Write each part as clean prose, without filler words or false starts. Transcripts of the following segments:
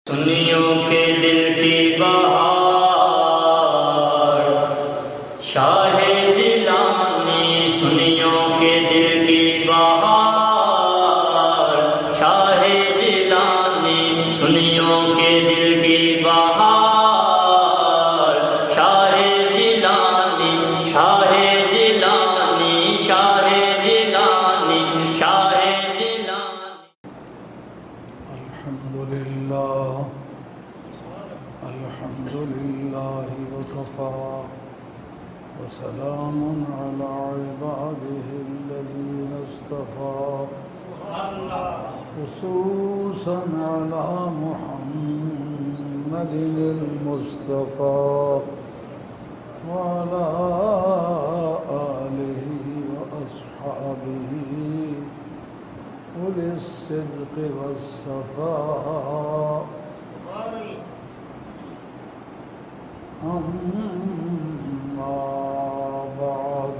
سنیوں کے دل کی بہار شاہ جیلانی، سنیوں کے دل کی بہار شاہ جیلانی، سنیوں کے دل کی بہار شاہ جیلانی، شاہ جیلانی، شاہ جیلانی، شاہ جیلانی۔ الحمد لله وكفى وسلام على عباده الذين اصطفى خصوصا على محمد المصطفى وعلى آله وأصحابه أولي الصدق والصفاء، أما بعد،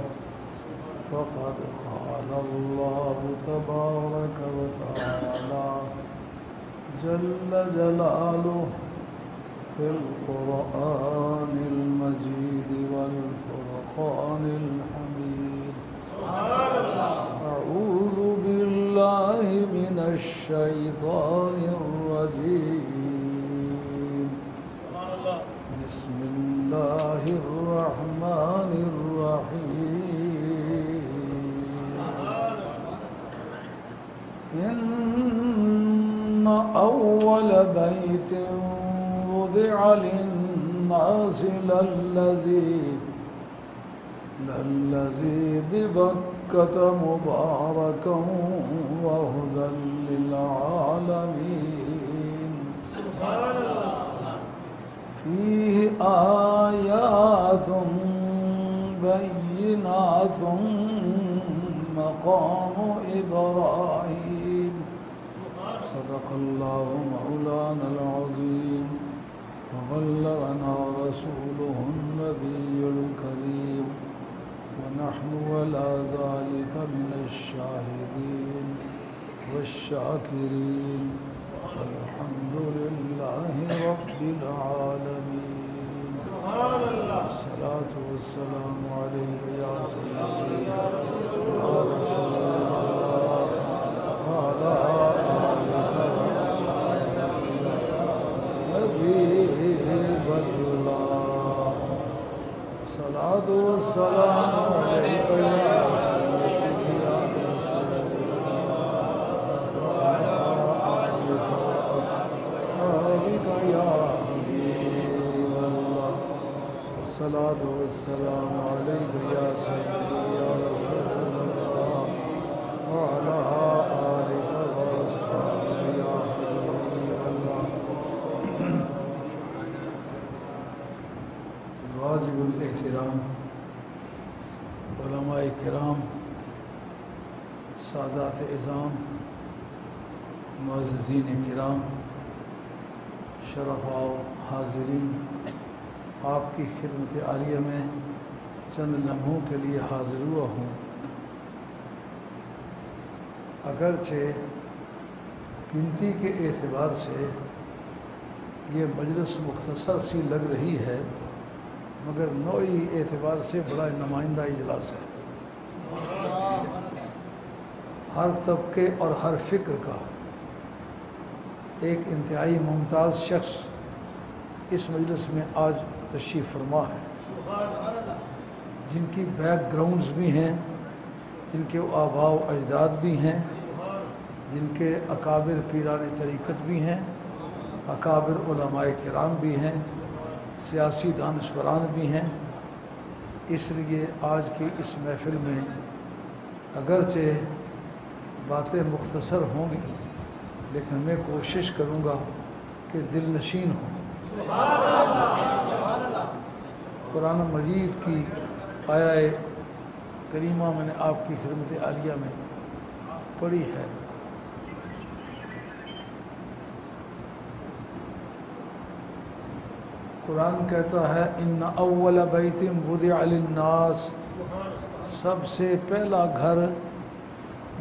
فقد قال الله تبارك وتعالى جل جلاله في القرآن المجيد والفرقان الحميد: أعوذ بالله من الشيطان الرجيم، بسم الله الرحمن الرحيم. إن أول بيت وضع للناس للذي ببكة مباركا وهدى للعالمين، فيه آيات بينات مقام إبراهيم. صدق الله مولانا العظيم، وبلغنا رسوله النبي الكريم، ونحن على ذلك من الشاهدين والشاكرين، والحمد لله رب العالمين. الصلاة والسلام عليك يا سيدي يا رسول الله، وعلى آلك وأصحابك حبيب الله. الصلاة والسلام عليك يا سيدي يا رسول الله، وعلى آلك وأصحابك يا حبيب الله. الصلاة والسلام عليك يا سيدي يا رسول الله، وعلى آلك وأصحابك يا حبيب الله. واجب الاحترام علماء کرام، سادات اعظام، معززین کرام، شرفاء و حاضرین، آپ کی خدمت عالیہ میں چند لمحوں کے لیے حاضر ہوا ہوں. اگرچہ گنتی کے اعتبار سے یہ مجلس مختصر سی لگ رہی ہے، مگر نوعی اعتبار سے بڑا نمائندہ اجلاس ہے. ہر طبقے اور ہر فکر کا ایک انتہائی ممتاز شخص اس مجلس میں آج تشریف فرما ہے، جن کی بیک گراؤنڈز بھی ہیں، جن کے آباء و اجداد بھی ہیں، جن کے اکابر پیران طریقت بھی ہیں، اکابر علماء کرام بھی ہیں، سیاسی دانشوران بھی ہیں. اس لیے آج کی اس محفل میں اگرچہ باتیں مختصر ہوں گی، لیکن میں کوشش کروں گا کہ دل نشین ہوں. قرآن مجید کی آیہ کریمہ میں نے آپ کی خدمت عالیہ میں پڑھی ہے. قرآن کہتا ہے: ان اول بیت وضع للناس، سب سے پہلا گھر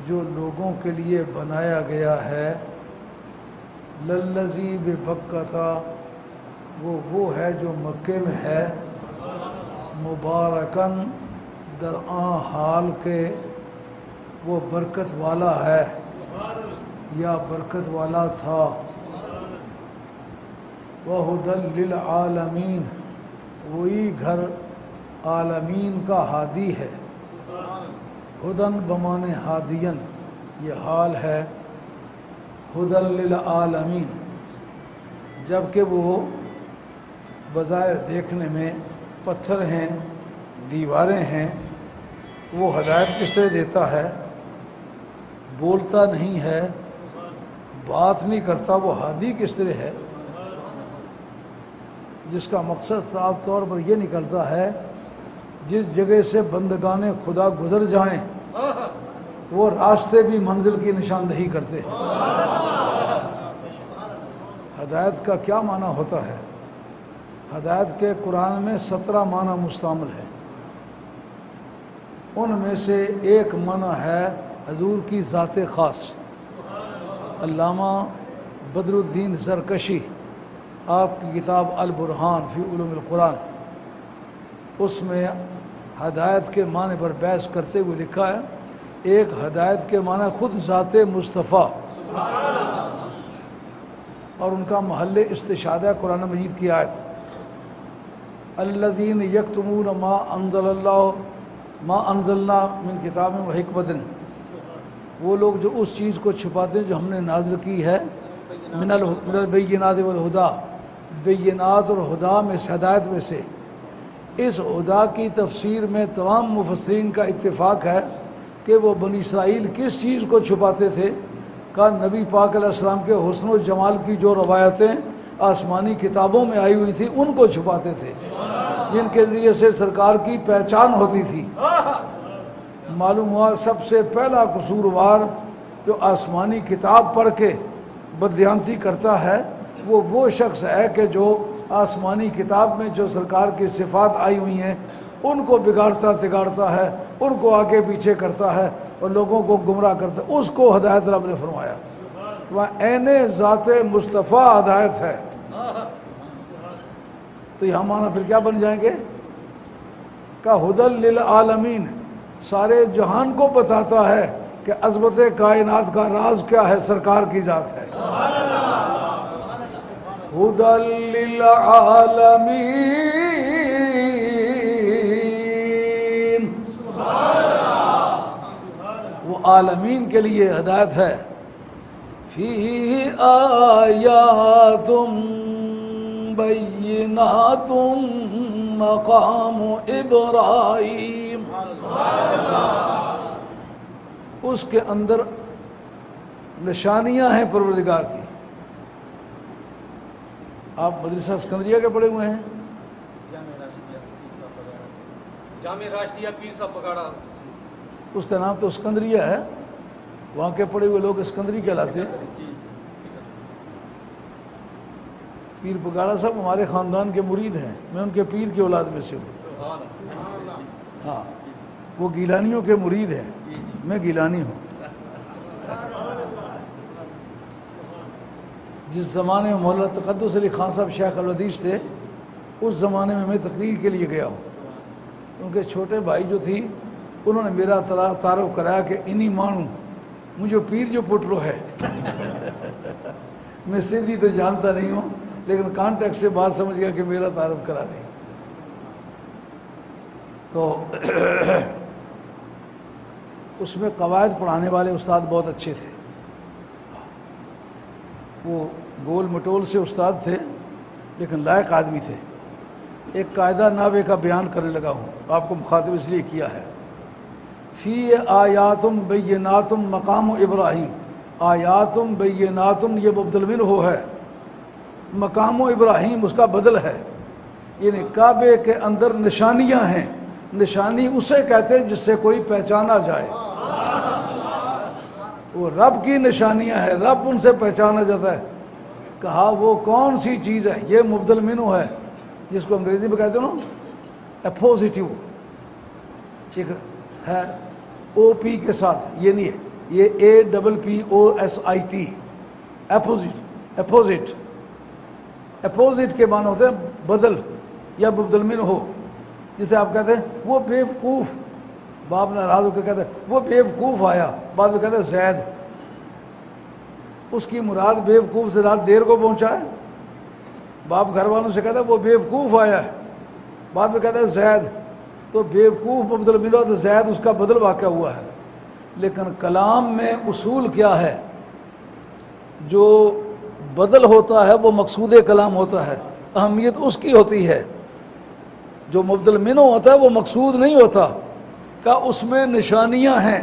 جو لوگوں کے لیے بنایا گیا ہے للذی ببکہ، وہ ہے جو مکے میں ہے، مبارکن در آن حال کے وہ برکت والا ہے یا برکت والا تھا، وہدی للعالمین، وہی گھر عالمین کا ہادی ہے، ہدن بمانے ہادین یہ حال ہے، ہدن للعالمین، جبکہ وہ بظاہر دیکھنے میں پتھر ہیں، دیواریں ہیں، وہ ہدایت کس طرح دیتا ہے، بولتا نہیں ہے، بات نہیں کرتا، وہ ہادی کس طرح ہے، جس کا مقصد صاف طور پر یہ نکلتا ہے جس جگہ سے بندگان خدا گزر جائیں وہ راستے بھی منزل کی نشاندہی کرتے ہیں۔ ہدایت کا کیا معنی ہوتا ہے؟ ہدایت کے قرآن میں 17 معنی مستعمل ہیں، ان میں سے ایک معنی ہے حضور کی ذات خاص۔ علامہ بدر الدین زرکشی آپ کی کتاب البرہان فی علوم القرآن، اس میں ہدایت کے معنی پر بحث کرتے ہوئے لکھا ہے، ایک ہدایت کے معنی خود ذات مصطفیٰ، اور ان کا محل استشہادہ قرآن مجید کی آیت، الذین یکتمون ما انزلنا من کتاب و حکمت، وہ لوگ جو اس چیز کو چھپاتے ہیں جو ہم نے نازل کی ہے، من البینات والہدا، بینات اور ہدا میں سے، ہدایت میں سے۔ اس ہدا کی تفسیر میں تمام مفسرین کا اتفاق ہے کہ وہ بنی اسرائیل کس چیز کو چھپاتے تھے؟ کہا نبی پاک علیہ السلام کے حسن و جمال کی جو روایتیں آسمانی کتابوں میں آئی ہوئی تھیں ان کو چھپاتے تھے، جن کے ذریعے سے سرکار کی پہچان ہوتی تھی۔ معلوم ہوا سب سے پہلا قصوروار جو آسمانی کتاب پڑھ کے بددیانتی کرتا ہے وہ شخص ہے کہ جو آسمانی کتاب میں جو سرکار کی صفات آئی ہوئی ہیں ان کو بگاڑتا تگاڑتا ہے، ان کو آگے پیچھے کرتا ہے اور لوگوں کو گمراہ کرتا ہے، اس کو ہدایت رب نے فرمایا۔ عین ذات مصطفیٰ ہدایت ہے، تو یہاں معنی پھر کیا بن جائیں گے؟ کہ ہدی للعالمین، سارے جہان کو بتاتا ہے کہ عظمت کائنات کا راز کیا ہے، سرکار کی ذات ہے۔ ہدی للعالمین، وہ عالمین کے لیے ہدایت ہے۔ فی آیات بینات مقام ابراہیم، اس کے اندر نشانیاں ہیں پروردگار کی۔ آپ مدرسہ اسکندریہ کے پڑھے ہوئے ہیں؟ جامع راشدیہ پیر صاحب پگاڑا، اس کا نام تو اسکندریہ ہے، وہاں کے پڑھے ہوئے لوگ اسکندری کہلاتے ہیں۔ پیر پگاڑا صاحب ہمارے خاندان کے مرید ہیں، میں ان کے پیر کی اولاد میں سے ہوں۔ ہاں، وہ گیلانیوں کے مرید ہیں، میں گیلانی ہوں۔ جس زمانے میں مولانا تقدس علی خان صاحب شیخ الحدیث تھے، اس زمانے میں تقریر کے لیے گیا ہوں۔ ان کے چھوٹے بھائی جو تھی انہوں نے میرا تعارف کرایا کہ انہی مانو مجھے پیر جو پٹرو ہے۔ میں سندھی تو جانتا نہیں ہوں، لیکن کانٹیکٹ سے بات سمجھ گیا کہ میرا تعارف کرا نہیں۔ تو اس میں قواعد پڑھانے والے استاد بہت اچھے تھے، وہ گول مٹول سے استاد تھے لیکن لائق آدمی تھے۔ ایک قاعدہ ناوے کا بیان کرنے لگا ہوں، آپ کو مخاطب اس لیے کیا ہے۔ فی آیاتم بیناتم مقام ابراہیم، آیاتم بیناتم یہ مبدل منہ ہے، مقام ابراہیم اس کا بدل ہے، یعنی کعبے کے اندر نشانیاں ہیں۔ نشانی اسے کہتے ہیں جس سے کوئی پہچانا جائے، وہ رب کی نشانیاں ہیں، رب ان سے پہچانا جاتا ہے۔ کہا وہ کون سی چیز ہے؟ یہ مبدل منہ ہے، جس کو انگریزی میں کہتے ہیں نا اپوزیٹیو، ایک ہے او پی کے ساتھ، یہ نہیں ہے، یہ APPOSIT، اپوزٹ، اپوزٹ، اپوزٹ کے معنی ہوتے ہیں بدل یا مبدل منہ ہو. جسے آپ کہتے ہیں وہ بیوقوف، باپ ناراض ہو کے کہتے ہیں وہ بیوقوف آیا، بعد میں کہتے ہیں زید. اس کی مراد بیوقوف سے رات دیر کو پہنچا ہے. باپ گھر والوں سے کہتا ہے وہ بیوقوف آیا ہے، بعد میں کہتا ہے زید. تو بیوقوف مبدل منہ تو زید اس کا بدل واقع ہوا ہے. لیکن کلام میں اصول کیا ہے؟ جو بدل ہوتا ہے وہ مقصود کلام ہوتا ہے، اہمیت اس کی ہوتی ہے. جو مبدل منہ ہوتا ہے وہ مقصود نہیں ہوتا، کہ اس میں نشانیاں ہیں،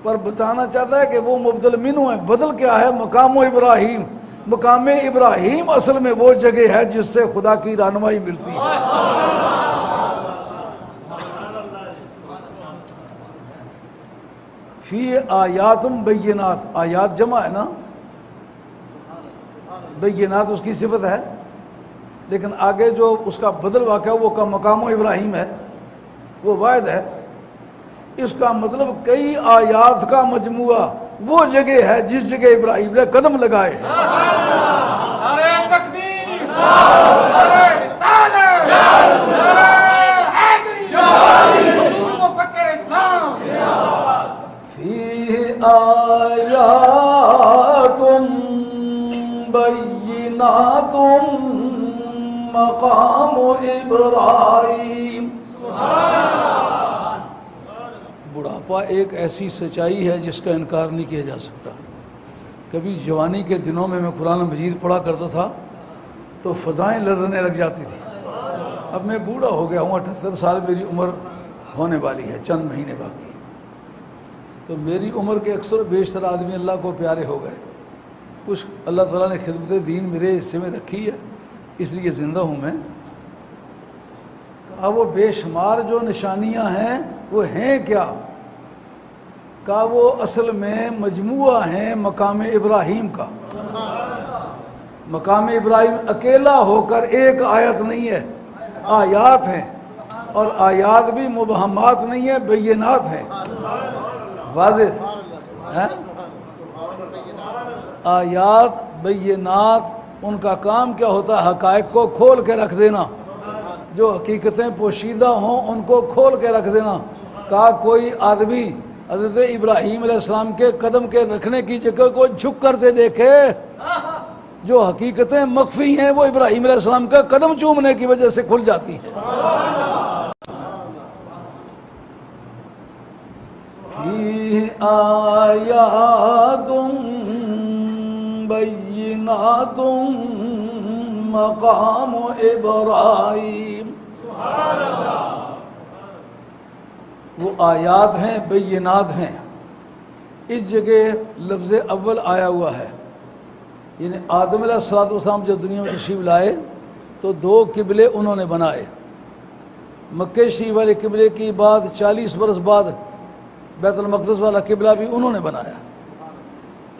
پر بتانا چاہتا ہے کہ وہ مبدل منہ ہے. بدل کیا ہے؟ مقام ابراہیم. مقام ابراہیم اصل میں وہ جگہ ہے جس سے خدا کی رہنمائی ملتی ہے. فی آیات بینات، آیات جمع ہے نا، بینات اس کی صفت ہے، لیکن آگے جو اس کا بدل واقع وہ کا مقام ابراہیم ہے، وہ واحد ہے. اس کا مطلب کئی آیات کا مجموعہ وہ جگہ ہے جس جگہ ابراہیم نے قدم لگائے. نعرہ تکبیر، نعرہ رسالت، نعرہ حیدری، حضور مفکر اسلام. فی آیات بینات مقام ابراہیم. بڑھاپا ایک ایسی سچائی ہے جس کا انکار نہیں کیا جا سکتا. کبھی جوانی کے دنوں میں قرآن مجید پڑھا کرتا تھا تو فضائیں لرزنے لگ جاتی تھی. اب میں بوڑھا ہو گیا ہوں، 78 سال میری عمر ہونے والی ہے، چند مہینے باقی. تو میری عمر کے اکثر و بیشتر آدمی اللہ کو پیارے ہو گئے. کچھ اللہ تعالیٰ نے خدمت دین میرے حصے میں رکھی ہے، اس لیے زندہ ہوں میں. کہا وہ بے شمار جو نشانیاں ہیں وہ ہیں کیا؟ کہا وہ اصل میں مجموعہ ہیں مقام ابراہیم کا. مقام ابراہیم اکیلا ہو کر ایک آیت نہیں ہے، آیات ہیں، اور آیات بھی مبہمات نہیں ہیں، بینات ہیں، واضح ہیں. آیات بینات ان کا کام کیا ہوتا ہے؟ حقائق کو کھول کے رکھ دینا. جو حقیقتیں پوشیدہ ہوں ان کو کھول کے رکھ دینا. کہا کوئی آدمی حضرت ابراہیم علیہ السلام کے قدم کے رکھنے کی جگہ کو جھک کرتے دیکھے. جو حقیقتیں مخفی ہیں وہ ابراہیم علیہ السلام کا قدم چومنے کی وجہ سے کھل جاتی ہیں. فی آیات بینات مقام ابراہیم. وہ آیات ہیں، بینات ہیں. اس جگہ لفظ اول آیا ہوا ہے، یعنی آدم علیہ السلام جب دنیا میں تشریف لائے تو 2 قبلے انہوں نے بنائے. مکہ شریف والے قبلے کی بعد 40 برس بعد بیت المقدس والا قبلہ بھی انہوں نے بنایا.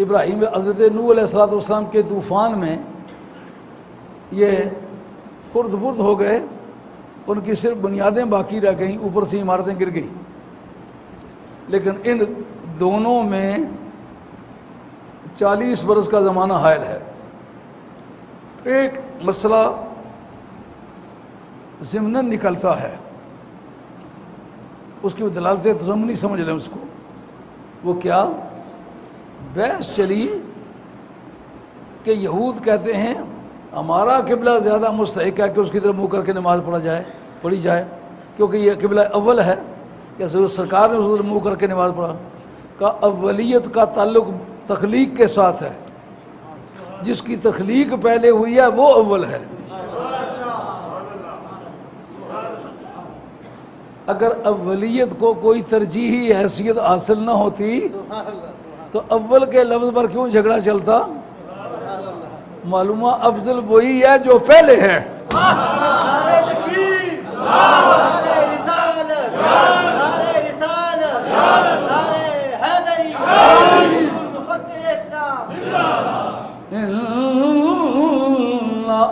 ابراہیم حضرت نوح علیہ السلام کے طوفان میں یہ خرد برد ہو گئے، ان کی صرف بنیادیں باقی رہ گئیں، اوپر سے عمارتیں گر گئیں. لیکن ان دونوں میں 40 برس کا زمانہ حائل ہے. ایک مسئلہ ضمناً نکلتا ہے، اس کی دلالت ضمنی سمجھ لیں اس کو. وہ کیا؟ بحث چلی کہ یہود کہتے ہیں ہمارا قبلہ زیادہ مستحق ہے کہ اس کی طرف منہ کر کے نماز پڑھی جائے کیونکہ یہ قبلہ اول ہے. کہ سرکار نے اس طرف منہ کر کے نماز پڑھا. کا اولیت کا تعلق تخلیق کے ساتھ ہے، جس کی تخلیق پہلے ہوئی ہے وہ اول ہے. اگر اولیت کو کوئی ترجیحی حیثیت حاصل نہ ہوتی تو اول کے لفظ پر کیوں جھگڑا چلتا؟ معلومہ افضل وہی ہے جو پہلے ہے.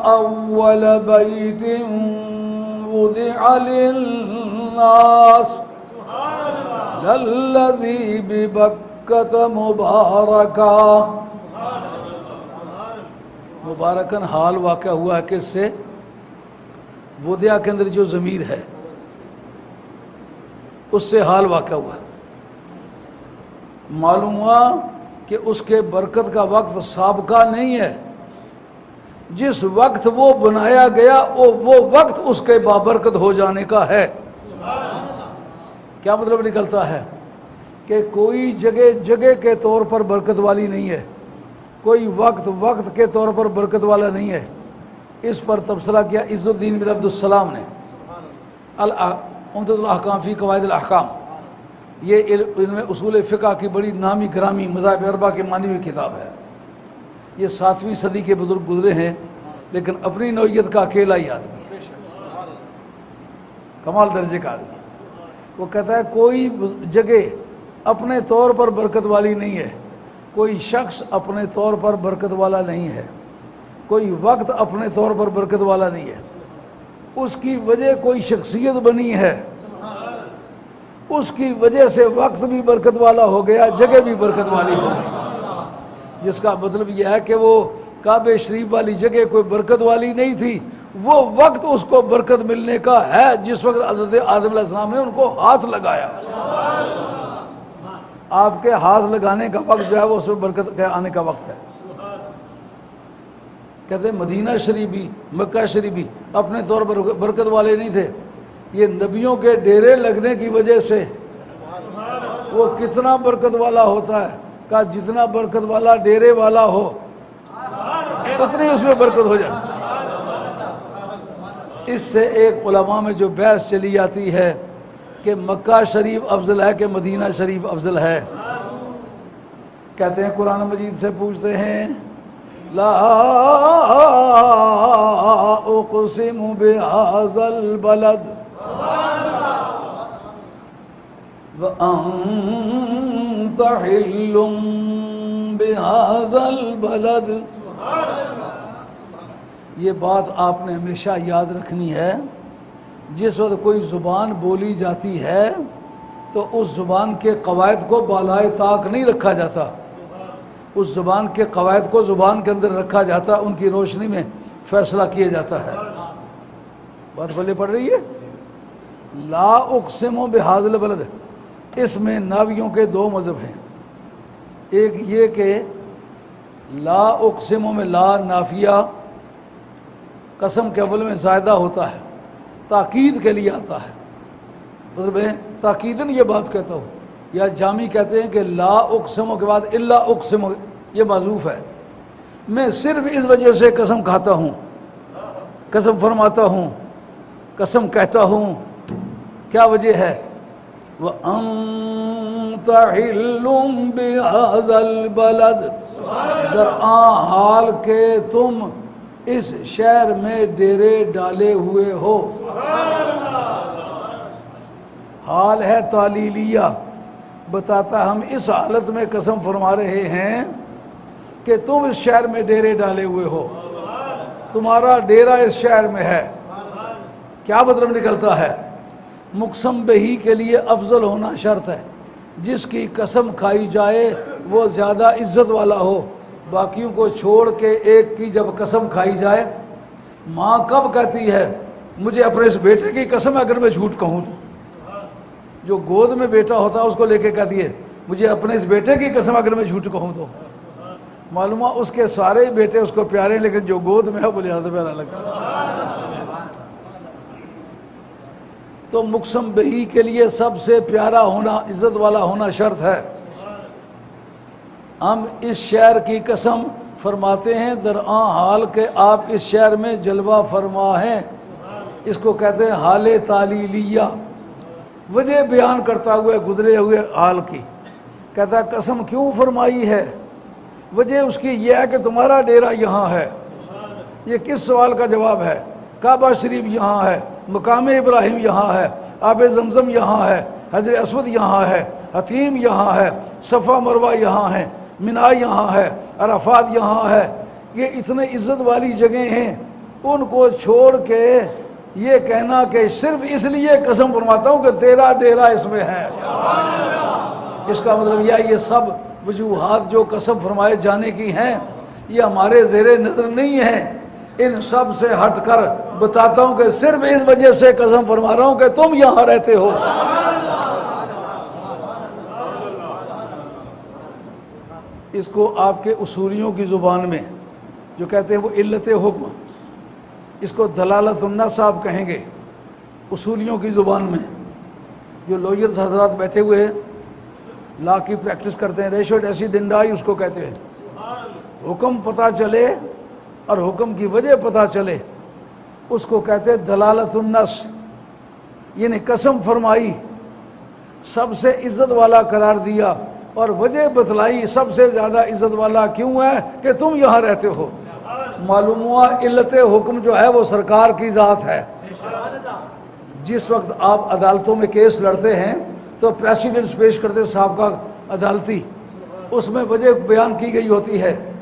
اول بیت وضع للناس للذی ببکۃ مبارکا. مبارکن حال واقع ہوا ہے کہ اس سے ودیا کے اندر جو ضمیر ہے اس سے حال واقع ہوا ہے. معلوم ہوا کہ اس کے برکت کا وقت سابقہ نہیں ہے. جس وقت وہ بنایا گیا وہ وقت اس کے بابرکت ہو جانے کا ہے. کیا مطلب نکلتا ہے کہ کوئی جگہ جگہ کے طور پر برکت والی نہیں ہے, کوئی وقت وقت کے طور پر برکت والا نہیں ہے. اس پر تبصرہ کیا عز الدین بن عبد السلام نے عمدۃ الاحکام فی قواعد الاحکام. یہ علم اصول فقہ کی بڑی نامی گرامی مذاہب اربعہ کی مانی ہوئی کتاب ہے. یہ 7ویں صدی کے بزرگ گزرے ہیں, لیکن اپنی نوعیت کا اکیلا ہی آدمی, کمال درجے کا آدمی. وہ کہتا ہے کوئی جگہ اپنے طور پر برکت والی نہیں ہے, کوئی شخص اپنے طور پر برکت والا نہیں ہے, کوئی وقت اپنے طور پر برکت والا نہیں ہے. اس کی وجہ کوئی شخصیت بنی ہے, اس کی وجہ سے وقت بھی برکت والا ہو گیا, جگہ بھی برکت والی ہو گئی. جس کا مطلب یہ ہے کہ وہ کعبہ شریف والی جگہ کوئی برکت والی نہیں تھی, وہ وقت اس کو برکت ملنے کا ہے جس وقت حضرت آدم علیہ السلام نے ان کو ہاتھ لگایا. آپ کے ہاتھ لگانے کا وقت جو ہے وہ اس میں برکت کے آنے کا وقت ہے. کہتے ہیں مدینہ شریف بھی مکہ شریف بھی اپنے طور پر برکت والے نہیں تھے, یہ نبیوں کے ڈیرے لگنے کی وجہ سے وہ کتنا برکت والا ہوتا ہے. کہ جتنا برکت والا ڈیرے والا ہو اتنی اس میں برکت ہو جائے. اس سے ایک علماء میں جو بحث چلی جاتی ہے کہ مکہ شریف افضل ہے کہ مدینہ شریف افضل ہے. کہتے ہیں قرآن مجید سے پوچھتے ہیں لا اقسم بهذا البلد وأنت حل بهذا البلد. یہ بات آپ نے ہمیشہ یاد رکھنی ہے. جس وقت کوئی زبان بولی جاتی ہے تو اس زبان کے قواعد کو بالائے طاق نہیں رکھا جاتا, اس زبان کے قواعد کو زبان کے اندر رکھا جاتا, ان کی روشنی میں فیصلہ کیا جاتا ہے. بات بھلے پڑ رہی ہے. لا اقسم بهذا البلد, اس میں ناویوں کے دو مذہب ہیں. ایک یہ کہ لا اقسم میں لا نافیہ قسم کے اول میں زائدہ ہوتا ہے, تاکید کے لیے آتا ہے. مطلب ہے تاکیدن یہ بات کہتا ہوں. یا جامی کہتے ہیں کہ لا اقسم کے بعد الا اقسم یہ معذوف ہے. میں صرف اس وجہ سے قسم کھاتا ہوں, قسم فرماتا ہوں, قسم کہتا ہوں. کیا وجہ ہے؟ وَأَنْتَ حِلٌّ بِهَذَا الْبَلَدِ, درآں حال کہ تم اس شہر میں ڈیرے ڈالے ہوئے ہو. حال ہے تعلیلیہ, بتاتا ہم اس حالت میں قسم فرما رہے ہیں کہ تم اس شہر میں ڈیرے ڈالے ہوئے ہو, تمہارا ڈیرا اس شہر میں ہے. کیا مطلب نکلتا ہے؟ مقسم بہی کے لیے افضل ہونا شرط ہے. جس کی قسم کھائی جائے وہ زیادہ عزت والا ہو. باقیوں کو چھوڑ کے ایک کی جب قسم کھائی جائے, ماں کب کہتی ہے مجھے اپنے اس بیٹے کی قسم اگر میں جھوٹ کہوں تو, جو گود میں بیٹا ہوتا ہے اس کو لے کے کہتی ہے مجھے اپنے اس بیٹے کی قسم اگر میں جھوٹ کہوں تو. معلوم ہے اس کے سارے بیٹے اس کو پیارے, لیکن جو گود میں ہے وہ زیادہ پیارا لگتا ہے. تو مقسم بہی کے لیے سب سے پیارا ہونا, عزت والا ہونا شرط ہے. ہم اس شہر کی قسم فرماتے ہیں درآں حال کہ آپ اس شہر میں جلوہ فرما ہیں. اس کو کہتے ہیں حال تعلیلیہ, وجہ بیان کرتا ہوئے گزرے ہوئے حال کی. کہتا ہے قسم کیوں فرمائی ہے؟ وجہ اس کی یہ ہے کہ تمہارا ڈیرا یہاں ہے. یہ کس سوال کا جواب ہے؟ کعبہ شریف یہاں ہے, مقام ابراہیم یہاں ہے, آب زمزم یہاں ہے, حجر اسود یہاں ہے, حتیم یہاں ہے, صفا مروہ یہاں ہے, منی یہاں ہے, عرفات یہاں ہے. یہ اتنے عزت والی جگہیں ہیں, ان کو چھوڑ کے یہ کہنا کہ صرف اس لیے قسم فرماتا ہوں کہ تیرا ڈیرا اس میں ہے. اس کا مطلب یہ سب وجوہات جو قسم فرمائے جانے کی ہیں یہ ہمارے زیر نظر نہیں ہیں، ان سب سے ہٹ کر بتاتا ہوں کہ صرف اس وجہ سے قسم فرما رہا ہوں کہ تم یہاں رہتے ہو۔ اس کو آپ کے اصولیوں کی زبان میں جو کہتے ہیں وہ علت حکم، اس کو دلالت النص آپ کہیں گے اصولیوں کی زبان میں۔ جو لوئرز حضرات بیٹھے ہوئے ہیں، لا کی پریکٹس کرتے ہیں، ریشو ڈیسیڈنڈائی اس کو کہتے ہیں۔ حکم پتہ چلے اور حکم کی وجہ پتہ چلے، اس کو کہتے ہیں دلالت النص، یعنی قسم فرمائی، سب سے عزت والا قرار دیا اور وجہ بتلائی سب سے زیادہ عزت والا کیوں ہے کہ تم یہاں رہتے ہو۔ معلوم ہوا علت حکم جو ہے وہ سرکار کی ذات ہے۔ جس وقت آپ عدالتوں میں کیس لڑتے ہیں تو پریسیڈنٹس پیش کرتے سابقہ عدالتی، اس میں وجہ بیان کی گئی ہوتی ہے۔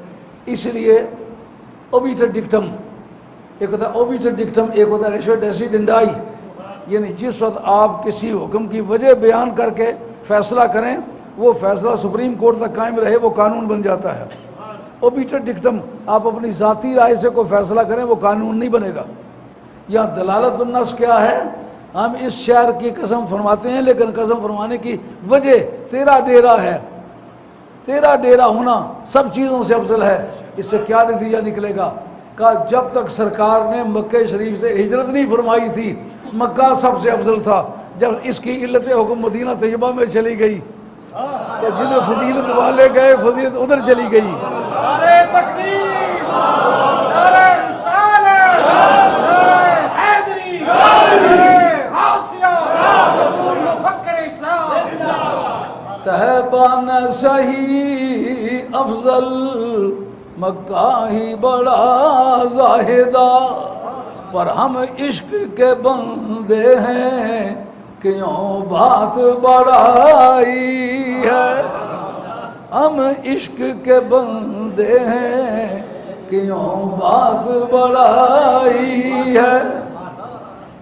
اس لیے اوبیٹر ڈکٹم، ایک ہوتا ہے اوبیٹر ڈکٹم، ایک ہوتا ہے ریشو ڈیسیڈنڈائی، یعنی جس وقت آپ کسی حکم کی وجہ بیان کر کے فیصلہ کریں، وہ فیصلہ سپریم کورٹ تک قائم رہے، وہ قانون بن جاتا ہے۔ اوبیٹر ڈکٹم، آپ اپنی ذاتی رائے سے کوئی فیصلہ کریں، وہ قانون نہیں بنے گا۔ یہاں دلالت النص کیا ہے؟ ہم اس شہر کی قسم فرماتے ہیں، لیکن قسم فرمانے کی وجہ تیرا ڈیرا ہے، تیرا ڈیرا ہونا سب چیزوں سے افضل ہے۔ اس سے کیا نتیجہ نکلے گا؟ کہ جب تک سرکار نے مکہ شریف سے ہجرت نہیں فرمائی تھی، مکہ سب سے افضل تھا۔ جب اس کی علت حکم مدینہ طیبہ میں چلی گئی تو جدھر فضیلت والے گئے فضیلت ادھر چلی گئی۔ نعرہ تکبیر، نعرہ رسالت، نعرہ حیدری، نعرہ غوثیہ، حضور مفکر اسلام۔ تہبان صحیح افضل، مکہ ہی بڑا زاہدہ، پر ہم عشق کے بندے ہیں، کیوں بات بڑائی ہے۔ ہم عشق کے بندے ہیں، کیوں بات بڑائی ہے۔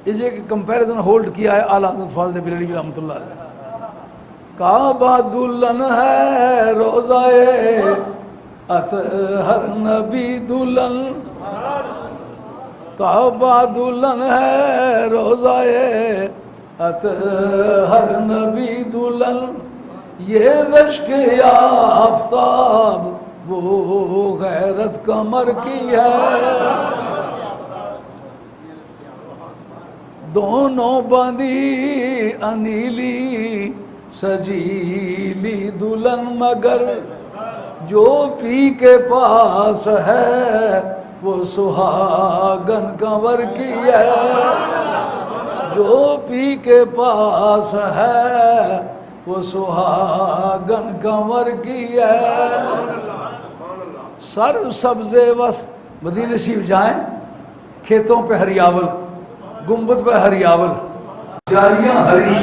اس ایک کمپیریزن ہولڈ کیا ہے اعلیٰ حضرت فاضل بریلوی رحمۃ اللہ علیہ۔ کعبہ دلہن ہے روضہ اطہر نبی دلہن، کعبہ دلہن ہے روضہ اطہر نبی دلہن، یہ رشک آفتاب وہ غیرت قمر کی ہے۔ دونوں بندی انیلی سجیلی دلہن، مگر جو پی کے پاس ہے وہ سہاگن کنور کی ہے۔ جو پی کے پاس ہے وہ سہاگن کنور کی ہے۔ سر سبز وس، مدینہ شریف جائیں، کھیتوں پہ ہریاول، گنبد پہ ہریاول، جالیاں ہری،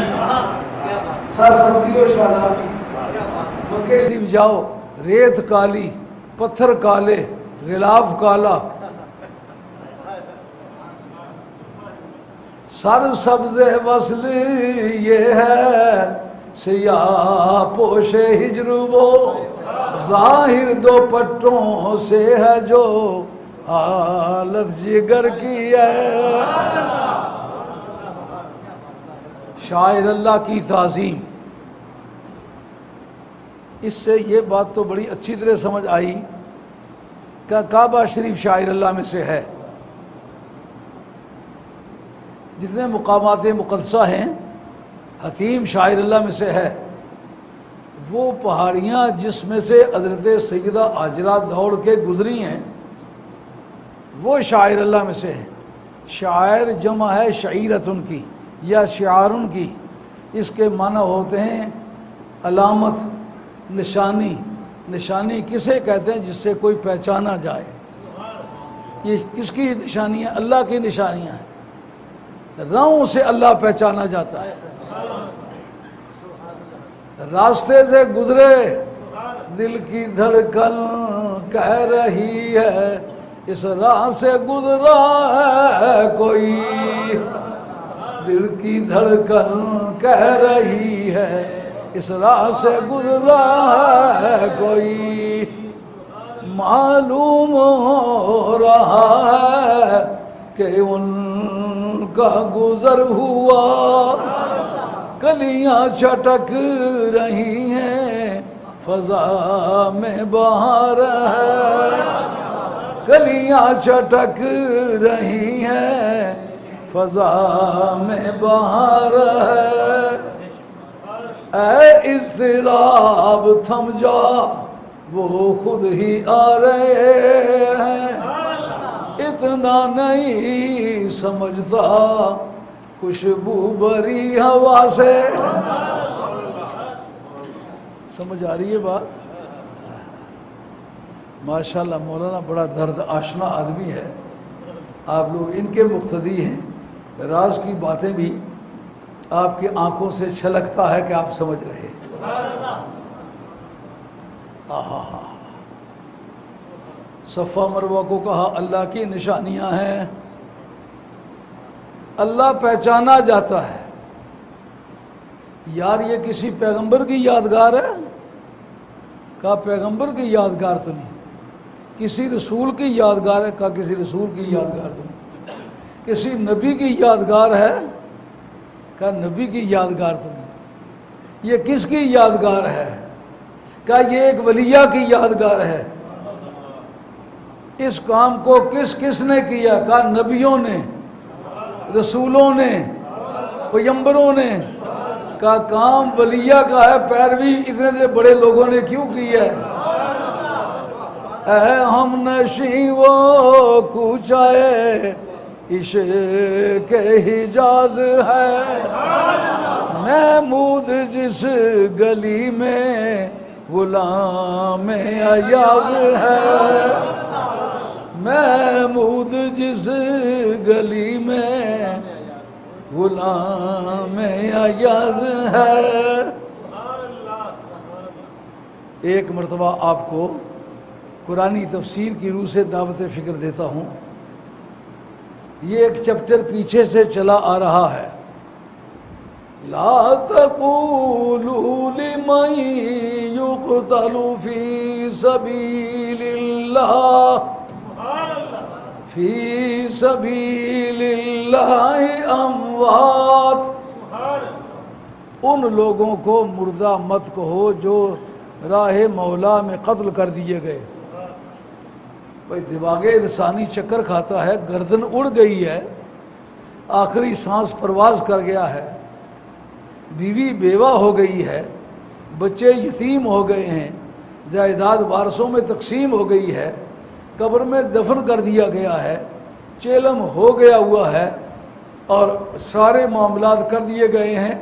سر سبزی و شادابی۔ مکہ شریف جاؤ، ریت کالی، پتھر کالے، غلاف کالا، سر سبز وصل یہ ہے، سیاہ پوش ہجر وہ ظاہر دو پٹوں سے ہے، جو حالت جگر کی ہے۔ شاعر اللہ کی تعظیم، اس سے یہ بات تو بڑی اچھی طرح سمجھ آئی کہ کعبہ شریف شاعر اللہ میں سے ہے۔ جتنے مقامات مقدسہ ہیں، حتیم شاعر اللہ میں سے ہے۔ وہ پہاڑیاں جس میں سے حضرت سیدہ ہاجرہ دوڑ کے گزری ہیں، وہ شاعر اللہ میں سے ہیں۔ شاعر جمع ہے شعیرتن کی یا شعارن کی، اس کے معنی ہوتے ہیں علامت، نشانی۔ نشانی کسے کہتے ہیں؟ جس سے کوئی پہچانا جائے۔ یہ کس کی نشانی ہے؟ اللہ کی نشانیاں ہیں۔ راہوں سے اللہ پہچانا جاتا ہے۔ راستے سے گزرے دل کی دھڑکن کہہ رہی ہے، اس راہ سے گزرا ہے کوئی، دل کی دھڑکن کہہ رہی ہے، اس راہ سے گزرا ہے کوئی، معلوم ہو رہا ہے کہ ان کا گزر ہوا، کلیاں چٹک رہی ہیں فضا میں بہار ہے، کلیاں چٹک رہی ہیں فضا میں بہار ہے۔ اے اضطراب تھم جا، وہ خود ہی آ رہے ہیں، اتنا نہیں سمجھتا خوشبو بری ہوا سے۔ سمجھ آ رہی ہے بات؟ ماشاءاللہ مولانا بڑا درد آشنا آدمی ہے، آپ لوگ ان کے مقتدی ہیں، راز کی باتیں بھی آپ کی آنکھوں سے چھلکتا ہے کہ آپ سمجھ رہے ہیں۔ صفا مروہ کو کہا اللہ کی نشانیاں ہیں، اللہ پہچانا جاتا ہے۔ یار یہ کسی پیغمبر کی یادگار ہے؟ کہا پیغمبر کی یادگار تو نہیں، کسی رسول کی یادگار ہے؟ کہا کسی رسول کی یادگار تو نہیں، کسی نبی کی یادگار ہے؟ کہا نبی کی یادگار تو نہیں۔ یہ کس کی یادگار ہے؟ کہا یہ ایک ولیہ کی یادگار ہے۔ اس کام کو کس نے کیا؟ کہا نبیوں نے، رسولوں نے، پیغمبروں نے۔ کہا کام ولیہ کا ہے، پیروی اتنے بڑے لوگوں نے کیوں کی ہے؟ اے ہم نشیں وہ کوچائے عشق حجاز ہے، محمود جس گلی میں غلام ایاز ہے، محمود جس گلی میں غلام ایاز ہے۔ ایک مرتبہ آپ کو قرآنی تفسیر کی روح سے دعوت فکر دیتا ہوں۔ یہ ایک چپٹر پیچھے سے چلا آ رہا ہے، لا تقولوا لمن يقتل في سبيل الله في سبيل الله اموات۔ ان لوگوں کو مردہ مت کہو جو راہ مولا میں قتل کر دیے گئے۔ بھائی دماغ انسانی چکر کھاتا ہے، گردن اڑ گئی ہے، آخری سانس پرواز کر گیا ہے، بیوی بیوہ ہو گئی ہے، بچے یتیم ہو گئے ہیں، جائیداد وارثوں میں تقسیم ہو گئی ہے، قبر میں دفن کر دیا گیا ہے، چیلم ہو گیا ہوا ہے اور سارے معاملات کر دیے گئے ہیں۔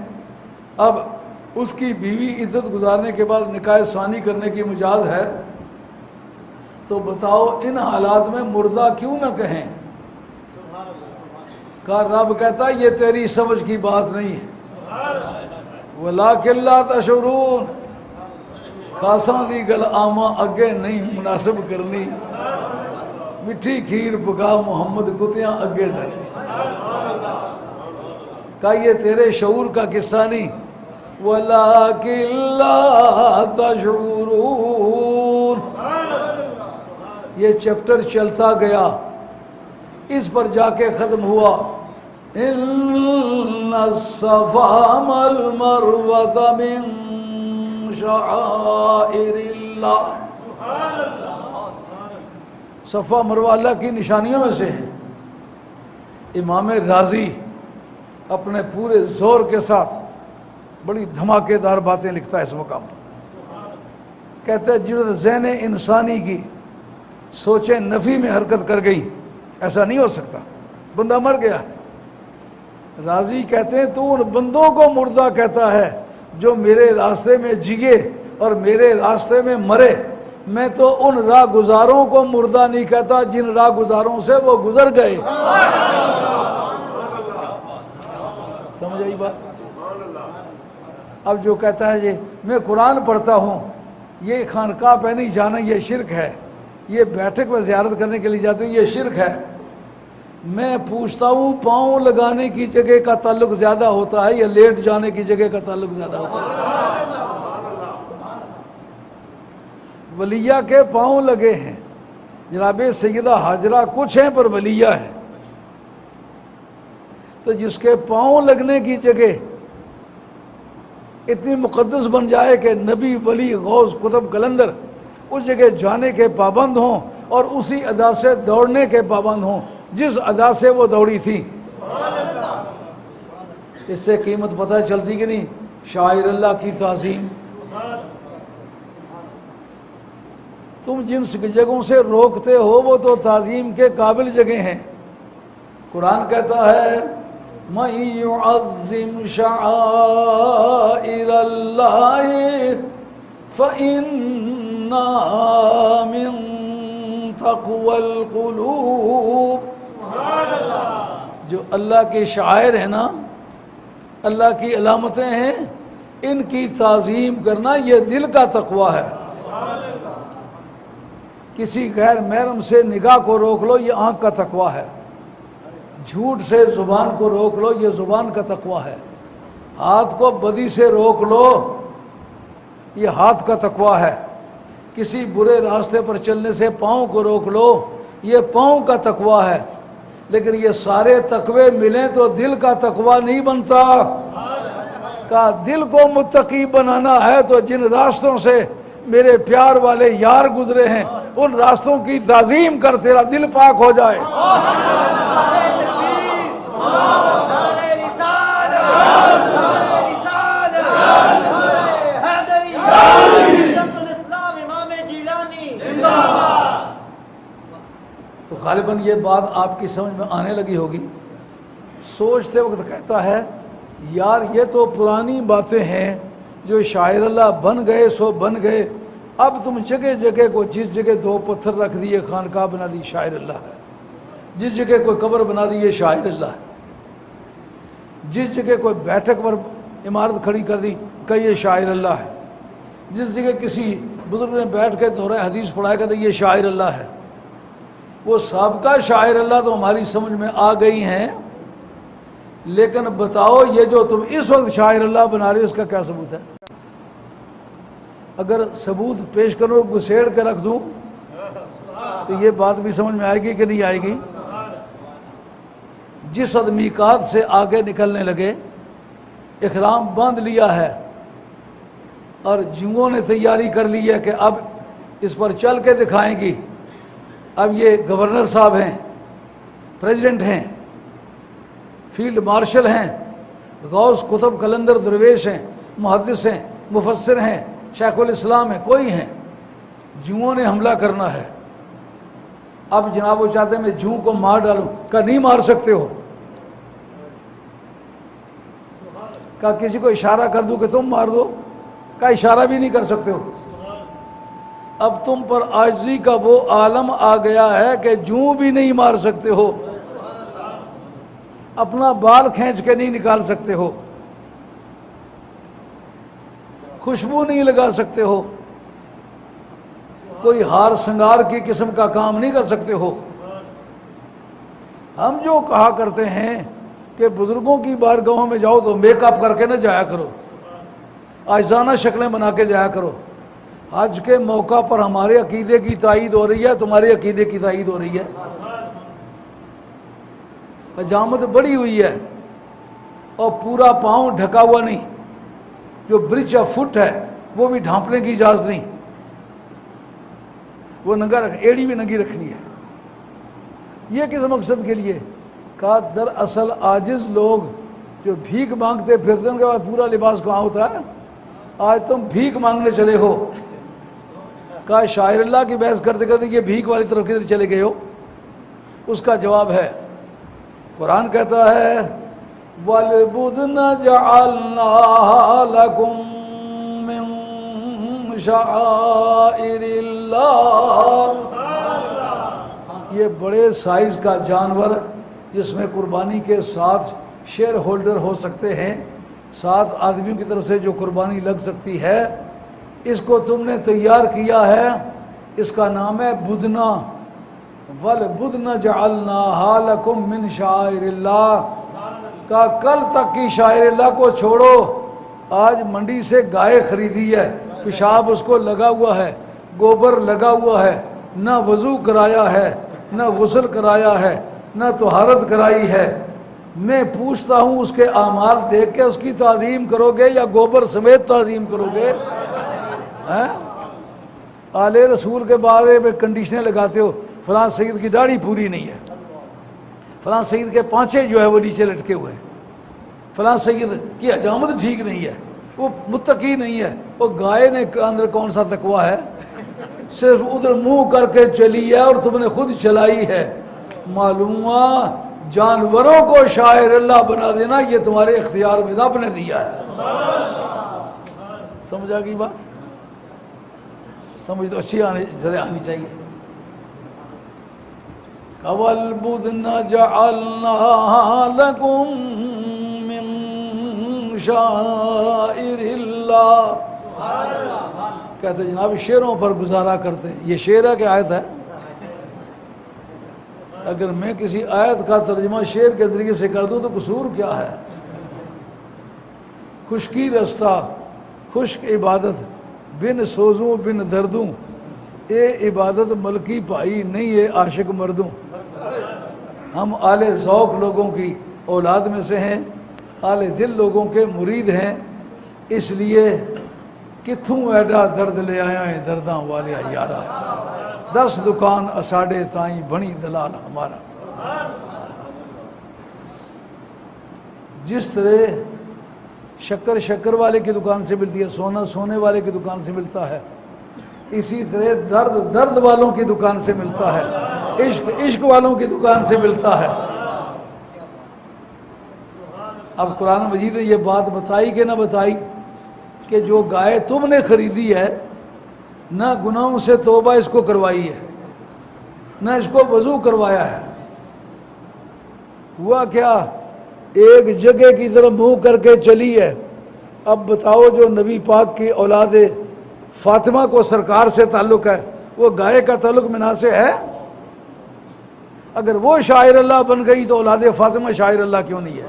اب اس کی بیوی عزت گزارنے کے بعد نکاح ثانی کرنے کی مجاز ہے، تو بتاؤ ان حالات میں مردہ کیوں نہ کہیں؟ کہا رب کہتا یہ تیری سمجھ کی بات نہیں ہے، وَلَٰكِن لَا تَشْعُرُونَ، خاصاں دی گل آما اگے نہیں مناسب کرنی، مٹھی کھیر پکا محمد کتیاں اگے دھرنی۔ کہا یہ تیرے شعور کا قصہ نہیں، وَلَٰكِن لَا تَشْعُرُونَ۔ یہ چپٹر چلتا گیا، اس پر جا کے ختم ہوا، ان الصفا والمروہ من شعائر اللہ۔ صفا مروہ اللہ کی نشانیوں میں سے ہیں۔ امام رازی اپنے پورے زور کے ساتھ بڑی دھماکے دار باتیں لکھتا ہے اس مقام پر، کہتے ہیں جب ذہن انسانی کی سوچیں نفی میں حرکت کر گئی، ایسا نہیں ہو سکتا، بندہ مر گیا ہے۔ راضی کہتے ہیں تو ان بندوں کو مردہ کہتا ہے جو میرے راستے میں جیے اور میرے راستے میں مرے، میں تو ان راہ گزاروں کو مردہ نہیں کہتا جن راہ گزاروں سے وہ گزر گئے۔ سمجھ آئی بات؟ اب جو کہتا ہے میں قرآن پڑھتا ہوں، یہ خانقاہ پہ نہیں جانا، یہ شرک ہے، یہ بیٹھک میں زیارت کرنے کے لیے جاتے ہیں، یہ شرک ہے۔ میں پوچھتا ہوں پاؤں لگانے کی جگہ کا تعلق زیادہ ہوتا ہے یا لیٹ جانے کی جگہ کا تعلق زیادہ ہوتا ہے؟ ولیہ کے پاؤں لگے ہیں، جناب سیدہ حاجرہ کچھ ہیں پر ولیہ ہیں، تو جس کے پاؤں لگنے کی جگہ اتنی مقدس بن جائے کہ نبی، ولی، غوث، قطب، قلندر اس جگہ جانے کے پابند ہوں اور اسی ادا سے دوڑنے کے پابند ہوں جس ادا سے وہ دوڑی تھی، اس سے قیمت پتہ چلتی کہ نہیں؟ شاعر اللہ کی تعظیم۔ تم جن جگہوں سے روکتے ہو وہ تو تعظیم کے قابل جگہ ہیں۔ قرآن کہتا ہے مَن يُعَظِّمْ شَعَائِرَ اللَّهِ فَإِنَّهَا مِن تَقْوَى الْقُلُوبِ۔ جو اللہ کے شعائر ہیں نا، اللہ کی علامتیں ہیں، ان کی تعظیم کرنا یہ دل کا تقوی ہے۔ کسی غیر محرم سے نگاہ کو روک لو، یہ آنکھ کا تقوی ہے۔ جھوٹ سے زبان کو روک لو، یہ زبان کا تقوی ہے۔ ہاتھ کو بدی سے روک لو، یہ ہاتھ کا تقوی ہے۔ کسی برے راستے پر چلنے سے پاؤں کو روک لو، یہ پاؤں کا تقوی ہے۔ لیکن یہ سارے تقوی ملیں تو دل کا تقوی نہیں بنتا۔ کہا دل کو متقی بنانا ہے تو جن راستوں سے میرے پیار والے یار گزرے ہیں ان راستوں کی تعظیم کر، تیرا دل پاک ہو جائے۔ تو غالباً یہ بات آپ کی سمجھ میں آنے لگی ہوگی۔ سوچتے وقت کہتا ہے یار یہ تو پرانی باتیں ہیں، جو شاعر اللہ بن گئے سو بن گئے، اب تم جگہ جگہ کو جس جگہ دو پتھر رکھ دیے خانقاہ بنا دی شاعر اللہ ہے، جس جگہ کوئی قبر بنا دی یہ شاعر اللہ ہے، جس جگہ کوئی بیٹھک پر عمارت کھڑی کر دی کہ یہ شاعر اللہ ہے، جس جگہ کسی بزرگ نے بیٹھ کے دورہ حدیث پڑھایا کہ یہ شاعر اللہ ہے۔ وہ سابقہ شاعر اللہ تو ہماری سمجھ میں آ گئی ہیں، لیکن بتاؤ یہ جو تم اس وقت شاعر اللہ بنا رہے ہو اس کا کیا ثبوت ہے؟ اگر ثبوت پیش کرو گسیڑ کے رکھ دوں تو یہ بات بھی سمجھ میں آئے گی کہ نہیں آئے گی؟ جس وقت میقات سے آگے نکلنے لگے، احرام باندھ لیا ہے اور جنگوں نے تیاری کر لی ہے کہ اب اس پر چل کے دکھائیں گی، اب یہ گورنر صاحب ہیں، پریزیڈنٹ ہیں، فیلڈ مارشل ہیں، غوث، قطب، قلندر، درویش ہیں، محدث ہیں، مفسر ہیں، شیخ الاسلام ہیں، کوئی ہیں، جوؤں نے حملہ کرنا ہے۔ اب جناب وہ چاہتے ہیں میں جوں کو مار ڈالوں، کہا نہیں مار سکتے ہو، کہا کسی کو اشارہ کر دوں کہ تم مار دو، کہا اشارہ بھی نہیں کر سکتے ہو۔ اب تم پر عاجزی کا وہ عالم آ گیا ہے کہ جوں بھی نہیں مار سکتے ہو، اپنا بال کھینچ کے نہیں نکال سکتے ہو، خوشبو نہیں لگا سکتے ہو، کوئی ہار سنگار کی قسم کا کام نہیں کر سکتے ہو۔ ہم جو کہا کرتے ہیں کہ بزرگوں کی بارگاہوں میں جاؤ تو میک اپ کر کے نہ جایا کرو، عاجزانہ شکلیں بنا کے جایا کرو۔ آج کے موقع پر ہمارے عقیدے کی تائید ہو رہی ہے، تمہارے عقیدے کی تائید ہو رہی ہے۔ حجامت بڑی ہوئی ہے اور پورا پاؤں ڈھکا ہوا نہیں، جو برج آف فٹ ہے وہ بھی ڈھانپنے کی اجازت نہیں، وہ ننگا ایڑی بھی ننگی رکھنی ہے۔ یہ کس مقصد کے لیے؟ کہا دراصل عاجز لوگ جو بھیک مانگتے پھرتے ہیں ان کے بعد پورا لباس کہاں ہوتا ہے؟ آج تم بھیک مانگنے چلے ہو۔ کہا شاعر اللہ کی بحث کرتے کرتے یہ بھیک والی طرف کدھر چلے گئے ہو؟ اس کا جواب ہے قرآن کہتا ہے وَالْبُدْنَ جَعَلْنَاهَا لَكُم مِّن شَعَائِرِ اللَّهِ۔ یہ بڑے سائز کا جانور جس میں قربانی کے 7 شیئر ہولڈر ہو سکتے ہیں، 7 آدمیوں کی طرف سے جو قربانی لگ سکتی ہے، اس کو تم نے تیار کیا ہے، اس کا نام ہے بدنا۔ وَالْبُدْنَ جَعَلْنَاهَا لَكُم مِّن شَعَائِرِ اللَّهِ۔ کا کل تک کی شاعر اللہ کو چھوڑو، آج منڈی سے گائے خریدی ہے، پیشاب اس کو لگا ہوا ہے، گوبر لگا ہوا ہے، نہ وضو کرایا ہے، نہ غسل کرایا ہے، نہ طہارت کرائی ہے، میں پوچھتا ہوں اس کے اعمال دیکھ کے اس کی تعظیم کرو گے یا گوبر سمیت تعظیم کرو گے؟ آل رسول کے بارے میں کنڈیشنیں لگاتے ہو، فلاں سید کی داڑھی پوری نہیں ہے، فلاں سید کے پانچے جو ہے وہ نیچے لٹکے ہوئے ہیں، فلاں سید کی حجامت ٹھیک نہیں ہے، وہ متقی نہیں ہے۔ وہ گائے نے اندر کون سا تقویٰ ہے؟ صرف ادھر منہ کر کے چلی ہے اور تم نے خود چلائی ہے۔ معلوم ہوا جانوروں کو شاعر اللہ بنا دینا یہ تمہارے اختیار میں رب نے دیا ہے۔ سمجھ آ گئی بات؟ سمجھ تو اچھی آنی چاہیے۔ وَالْبُدْنَ جَعَلْنَاهَا لَكُم مِّن شَعَائِرِ اللَّهِ۔ کہتے ہیں جناب شعروں پر گزارا کرتے ہیں، یہ شعر ہے کہ آیت ہے؟ اگر میں کسی آیت کا ترجمہ شعر کے ذریعے سے کر دوں تو قصور کیا ہے؟ خشکی رستہ خشک عبادت بن سوزوں بن دردوں، اے عبادت ملکی پائی نہیں ہے عاشق مردوں۔ ہم آل ذوق لوگوں کی اولاد میں سے ہیں، آل دل لوگوں کے مرید ہیں، اس لیے کتھوں ایڈا درد لے آیا ہے درداں والے یارا، 10 دکان اساڑے تائیں بنی دلال ہمارا۔ جس طرح شکر شکر والے کی دکان سے ملتی ہے، سونا سونے والے کی دکان سے ملتا ہے، اسی طرح درد درد والوں کی دکان سے ملتا ہے، عشق عشق والوں کی دکان سے ملتا ہے۔ اب قرآن مجید نے یہ بات بتائی کہ نہ بتائی کہ جو گائے تم نے خریدی ہے نہ گناہوں سے توبہ اس کو کروائی ہے، نہ اس کو وضو کروایا ہے، ہوا کیا؟ ایک جگہ کی طرف منہ کر کے چلی ہے۔ اب بتاؤ جو نبی پاک کی اولاد فاطمہ کو سرکار سے تعلق ہے، وہ گائے کا تعلق منا سے ہے؟ اگر وہ شاعر اللہ بن گئی تو اولاد فاطمہ شاعر اللہ کیوں نہیں ہے؟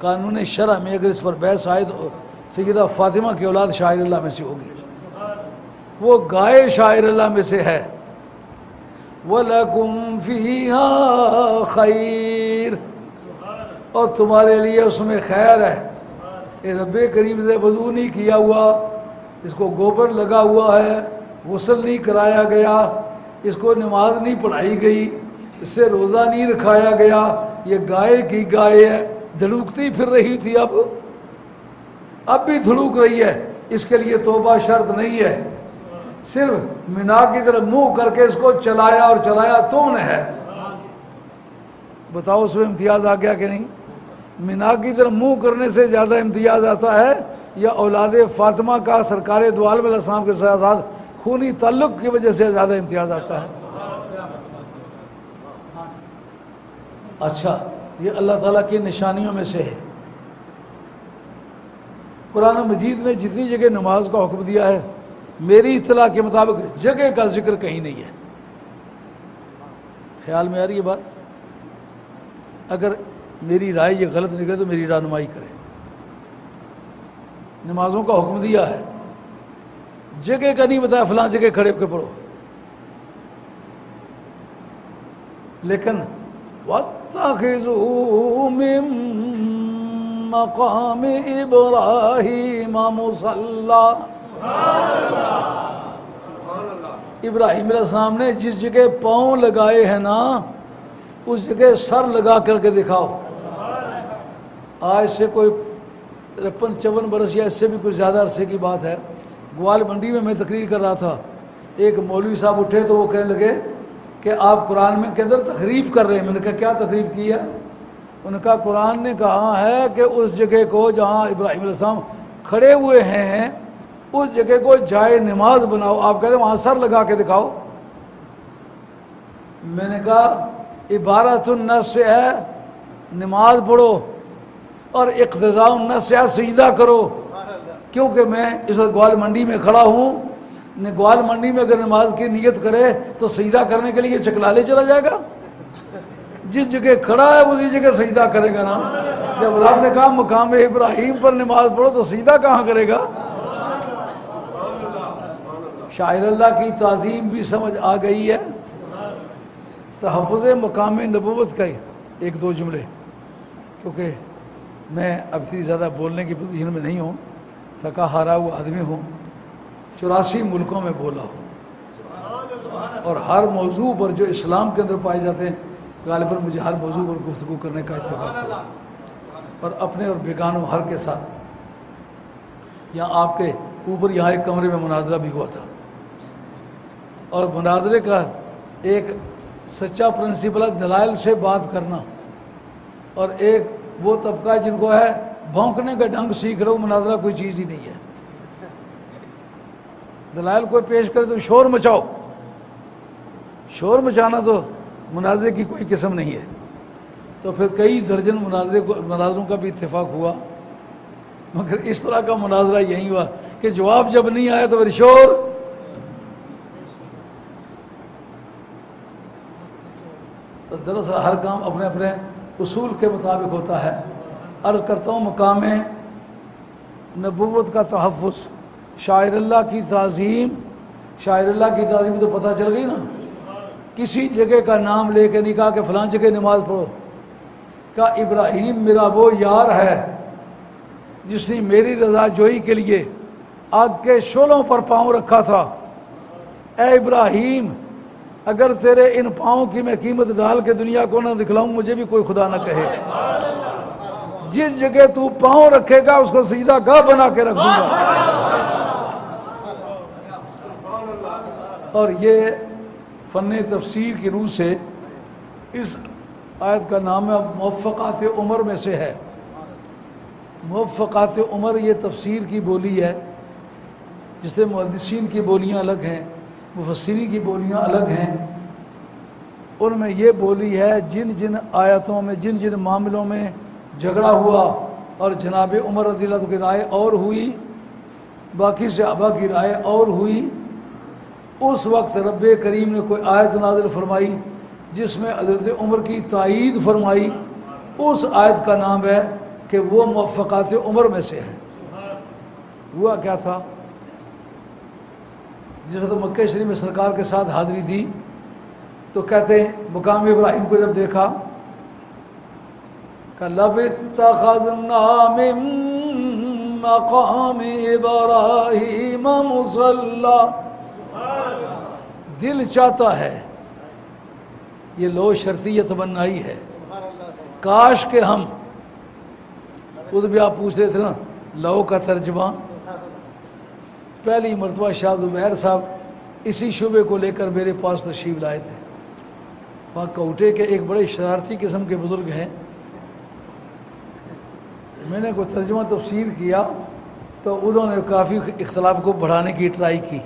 قانون شرع میں اگر اس پر بحث آئے تو سیدہ فاطمہ کی اولاد شاعر اللہ میں سے ہوگی، وہ گائے شاعر اللہ میں سے ہے۔ وَلَكُمْ فِيهَا خَيْرٌ، اور تمہارے لیے اس میں خیر ہے۔ اے رب کریم سے وضو نہیں کیا ہوا، اس کو گوبر لگا ہوا ہے، غسل نہیں کرایا گیا، اس کو نماز نہیں پڑھائی گئی، اس سے روزہ نہیں رکھایا گیا، یہ گائے کی گائے ہے، دھڑوکتی پھر رہی تھی، اب بھی دھڑوک رہی ہے، اس کے لیے توبہ شرط نہیں ہے، صرف منا کی طرف منہ کر کے اس کو چلایا اور چلایا تم نے ہے۔ بتاؤ اس میں امتیاز آ گیا کہ نہیں؟ منا کی طرف منہ کرنے سے زیادہ امتیاز آتا ہے یا اولاد فاطمہ کا سرکار دو عالم علیہ السلام کے ساتھ خونی تعلق کی وجہ سے زیادہ امتیاز آتا ہے؟ اچھا، یہ اللہ تعالیٰ کی نشانیوں میں سے ہے۔ قرآن مجید میں جتنی جگہ نماز کا حکم دیا ہے میری اطلاع کے مطابق جگہ کا ذکر کہیں نہیں ہے۔ خیال میں آ رہی ہے بات؟ اگر میری رائے یہ غلط نکلے تو میری رہنمائی کرے۔ نمازوں کا حکم دیا ہے، جگہ کا نہیں بتایا فلاں جگہ کھڑے ہو کے پڑھو، لیکن وَاتَّخِذُوا مِن مَقَامِ إِبْرَاهِيمَ مُصَلًّى، ابراہیم علیہ السلام نے جس جگہ پاؤں لگائے ہیں نا اس جگہ سر لگا کر کے دکھاؤ۔ آج سے کوئی 53-54 برس یا اس سے بھی کچھ زیادہ عرصے کی بات ہے، گوال منڈی میں تقریر کر رہا تھا، ایک مولوی صاحب اٹھے تو وہ کہنے لگے کہ آپ قرآن میں کے اندر تحریف کر رہے ہیں۔ میں نے کہا کیا تحریف کی ہے؟ انہوں نے کہا قرآن نے کہا ہے کہ اس جگہ کو جہاں ابراہیم علیہ السلام کھڑے ہوئے ہیں اس جگہ کو جائے نماز بناؤ، آپ کہتے ہیں وہاں سر لگا کے دکھاؤ۔ میں نے کہا عبارت النص سے ہے نماز پڑھو اور اقتضاء النص سے ہے سجدہ کرو، کیونکہ میں اس وقت گوال منڈی میں کھڑا ہوں، گوال منڈی میں اگر نماز کی نیت کرے تو سجدہ کرنے کے لیے چکلالے چلا جائے گا؟ جس جگہ کھڑا ہے اسی جگہ سجدہ کرے گا نا۔ جب رب نے کہا مقام ابراہیم پر نماز پڑھو تو سجدہ کہاں کرے گا؟ شاعر اللہ کی تعظیم بھی سمجھ آ گئی ہے، تحفظ مقام نبوت کا ایک دو جملے، کیونکہ میں اب اتنی زیادہ بولنے کی پوزیشن میں نہیں ہوں، تھکا ہارا ہوا آدمی ہوں، 84 ملکوں میں بولا ہوں، اور ہر موضوع پر جو اسلام کے اندر پائے جاتے ہیں غالباً مجھے ہر موضوع پر گفتگو کرنے کا اتفاق ہوا، اور اپنے اور بیگانوں ہر کے ساتھ۔ یہاں آپ کے اوپر یہاں ایک کمرے میں مناظرہ بھی ہوا تھا، اور مناظرے کا ایک سچا پرنسپل ہے دلائل سے بات کرنا، اور ایک وہ طبقہ ہے جن کو ہے بھونکنے کا ڈھنگ سیکھ رہا ہوں، مناظرہ کوئی چیز ہی نہیں ہے، دلائل کوئی پیش کرے تو شور مچاؤ، شور مچانا تو مناظرے کی کوئی قسم نہیں ہے۔ تو پھر کئی درجن مناظروں کا بھی اتفاق ہوا، مگر اس طرح کا مناظرہ یہی ہوا کہ جواب جب نہیں آیا تو پھر شور۔ تو دراصل ہر کام اپنے اپنے اصول کے مطابق ہوتا ہے۔ عرض کرتا ہوں مقام نبوت کا تحفظ، شاعر اللہ کی تعظیم، شاعر اللہ کی تعظیم تو پتہ چل گئی نا، کسی جگہ کا نام لے کے نہیں کہا کہ فلاں جگہ نماز پڑھو، کہا ابراہیم میرا وہ یار ہے جس نے میری رضا جوئی کے لیے آگ کے شعلوں پر پاؤں رکھا تھا، اے ابراہیم اگر تیرے ان پاؤں کی میں قیمت ڈال کے دنیا کو نہ دکھلاؤں مجھے بھی کوئی خدا نہ کہے، جس جگہ تو پاؤں رکھے گا اس کو سجدہ گاہ بنا کے رکھ دوں گا۔ اور یہ فن تفسیر کی روح سے اس آیت کا نام ہے موفقات عمر میں سے ہے۔ موفقات عمر یہ تفسیر کی بولی ہے، جس سے محدثین کی بولیاں الگ ہیں، مفسرین کی بولیاں الگ ہیں۔ ان میں یہ بولی ہے جن جن آیتوں میں جن جن معاملوں میں جھگڑا ہوا اور جناب عمر رضی اللہ عنہ کی رائے اور ہوئی، باقی صحابہ کی رائے اور ہوئی، اس وقت رب کریم نے کوئی آیت نازل فرمائی جس میں حضرت عمر کی تائید فرمائی، اس آیت کا نام ہے کہ وہ موفقات عمر میں سے ہے۔ ہوا کیا تھا، جس وقت مکہ شریف میں سرکار کے ساتھ حاضری تھی تو کہتے ہیں مقام ابراہیم کو جب دیکھا کہ لَوِ اتَّخَذْنَا مِن مَقَامِ إِبْرَاهِيمَ مُصَلًّى، دل چاہتا ہے، یہ لو شرطیہ تمنائی ہے، کاش کہ ہم، خود بھی آپ پوچھ رہے تھے نا لو کا ترجمہ، پہلی مرتبہ شاہ زبیر صاحب اسی شعبے کو لے کر میرے پاس تشریف لائے تھے۔ وہاں کوٹے کے ایک بڑے شرارتی قسم کے بزرگ ہیں، میں نے کوئی ترجمہ تفسیر کیا تو انہوں نے کافی اختلاف کو بڑھانے کی ٹرائی کی۔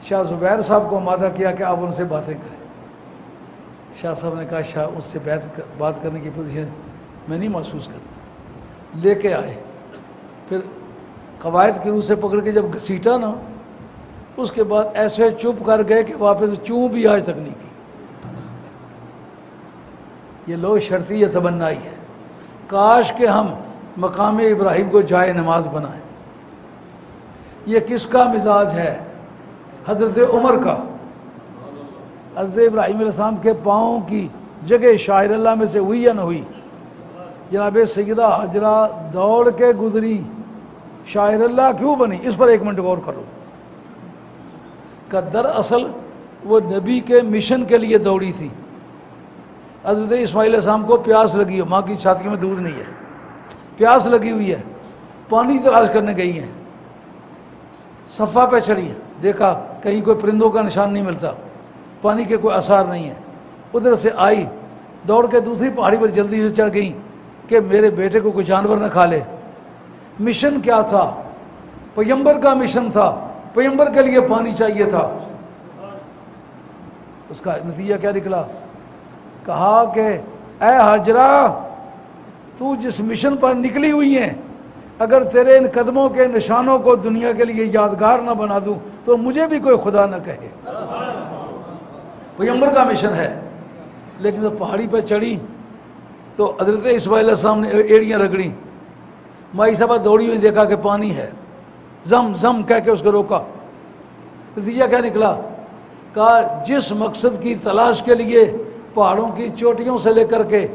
شاہ زبیر صاحب کو آمادہ کیا کہ آپ ان سے باتیں کریں۔ شاہ صاحب نے کہا شاہ اس سے بات کرنے کی پوزیشن میں نہیں محسوس کرتا، لے کے آئے، پھر قواعد کی روح سے پکڑ کے جب گھسیٹا نا، اس کے بعد ایسے چپ کر گئے کہ واپس چوں بھی آج تک نہیں کی۔ یہ لو شرطیہ تمنائی ہے، کاش کہ ہم مقام ابراہیم کو جائے نماز بنائیں۔ یہ کس کا مزاج ہے؟ حضرت عمر کا۔ حضرت ابراہیم علیہ السلام کے پاؤں کی جگہ شاعر اللہ میں سے ہوئی یا نہ ہوئی؟ جناب سیدہ حجرہ دوڑ کے گزری، شاعر اللہ کیوں بنی؟ اس پر ایک منٹ غور کرو کہ دراصل وہ نبی کے مشن کے لیے دوڑی تھی۔ حضرت اسماعیل علیہ السلام کو پیاس لگی ہے، ماں کی چھاتی میں دودھ نہیں ہے، پیاس لگی ہوئی ہے، پانی تلاش کرنے گئی ہیں، صفا پہ چڑھی ہے، دیکھا کہیں کوئی پرندوں کا نشان نہیں ملتا، پانی کے کوئی آثار نہیں ہے، ادھر سے آئی دوڑ کے دوسری پہاڑی پر جلدی سے چڑھ گئی کہ میرے بیٹے کو کوئی جانور نہ کھا لے۔ مشن کیا تھا؟ پیغمبر کا مشن تھا، پیغمبر کے لیے پانی چاہیے تھا۔ اس کا نتیجہ کیا نکلا؟ کہا کہ اے حجرہ تو جس مشن پر نکلی ہوئی ہیں، اگر تیرے ان قدموں کے نشانوں کو دنیا کے لیے یادگار نہ بنا دوں تو مجھے بھی کوئی خدا نہ کہے۔ پیغمبر کا مشن ہے، لیکن جب پہاڑی پہ چڑھی تو حضرت اسماعیل علیہ السلام نے ایڑیاں رگڑیں، مائی صاحبہ دوڑی ہوئی، دیکھا کہ پانی ہے، زم زم کہہ کے اس کو روکا، نتیجہ کیا نکلا؟ کہا جس مقصد کی تلاش کے لیے پہاڑوں کی چوٹیوں سے لے کر کے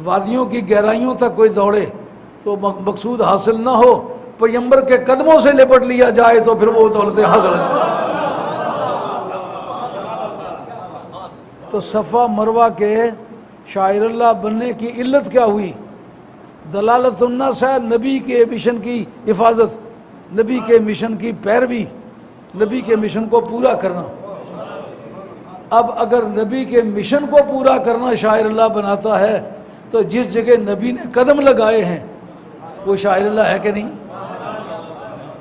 وادیوں کی گہرائیوں تک کوئی دوڑے تو مقصود حاصل نہ ہو، پیغمبر کے قدموں سے لپٹ لیا جائے تو پھر وہ دولتیں حاصل ہیں۔ تو صفا مروہ کے شاعر اللہ بننے کی علت کیا ہوئی؟ دلالت الناس ہے نبی کے مشن کی حفاظت، نبی کے مشن کی پیروی، نبی کے مشن کو پورا کرنا۔ اب اگر نبی کے مشن کو پورا کرنا شاعر اللہ بناتا ہے تو جس جگہ نبی نے قدم لگائے ہیں وہ شاعر اللہ ہے کہ نہیں؟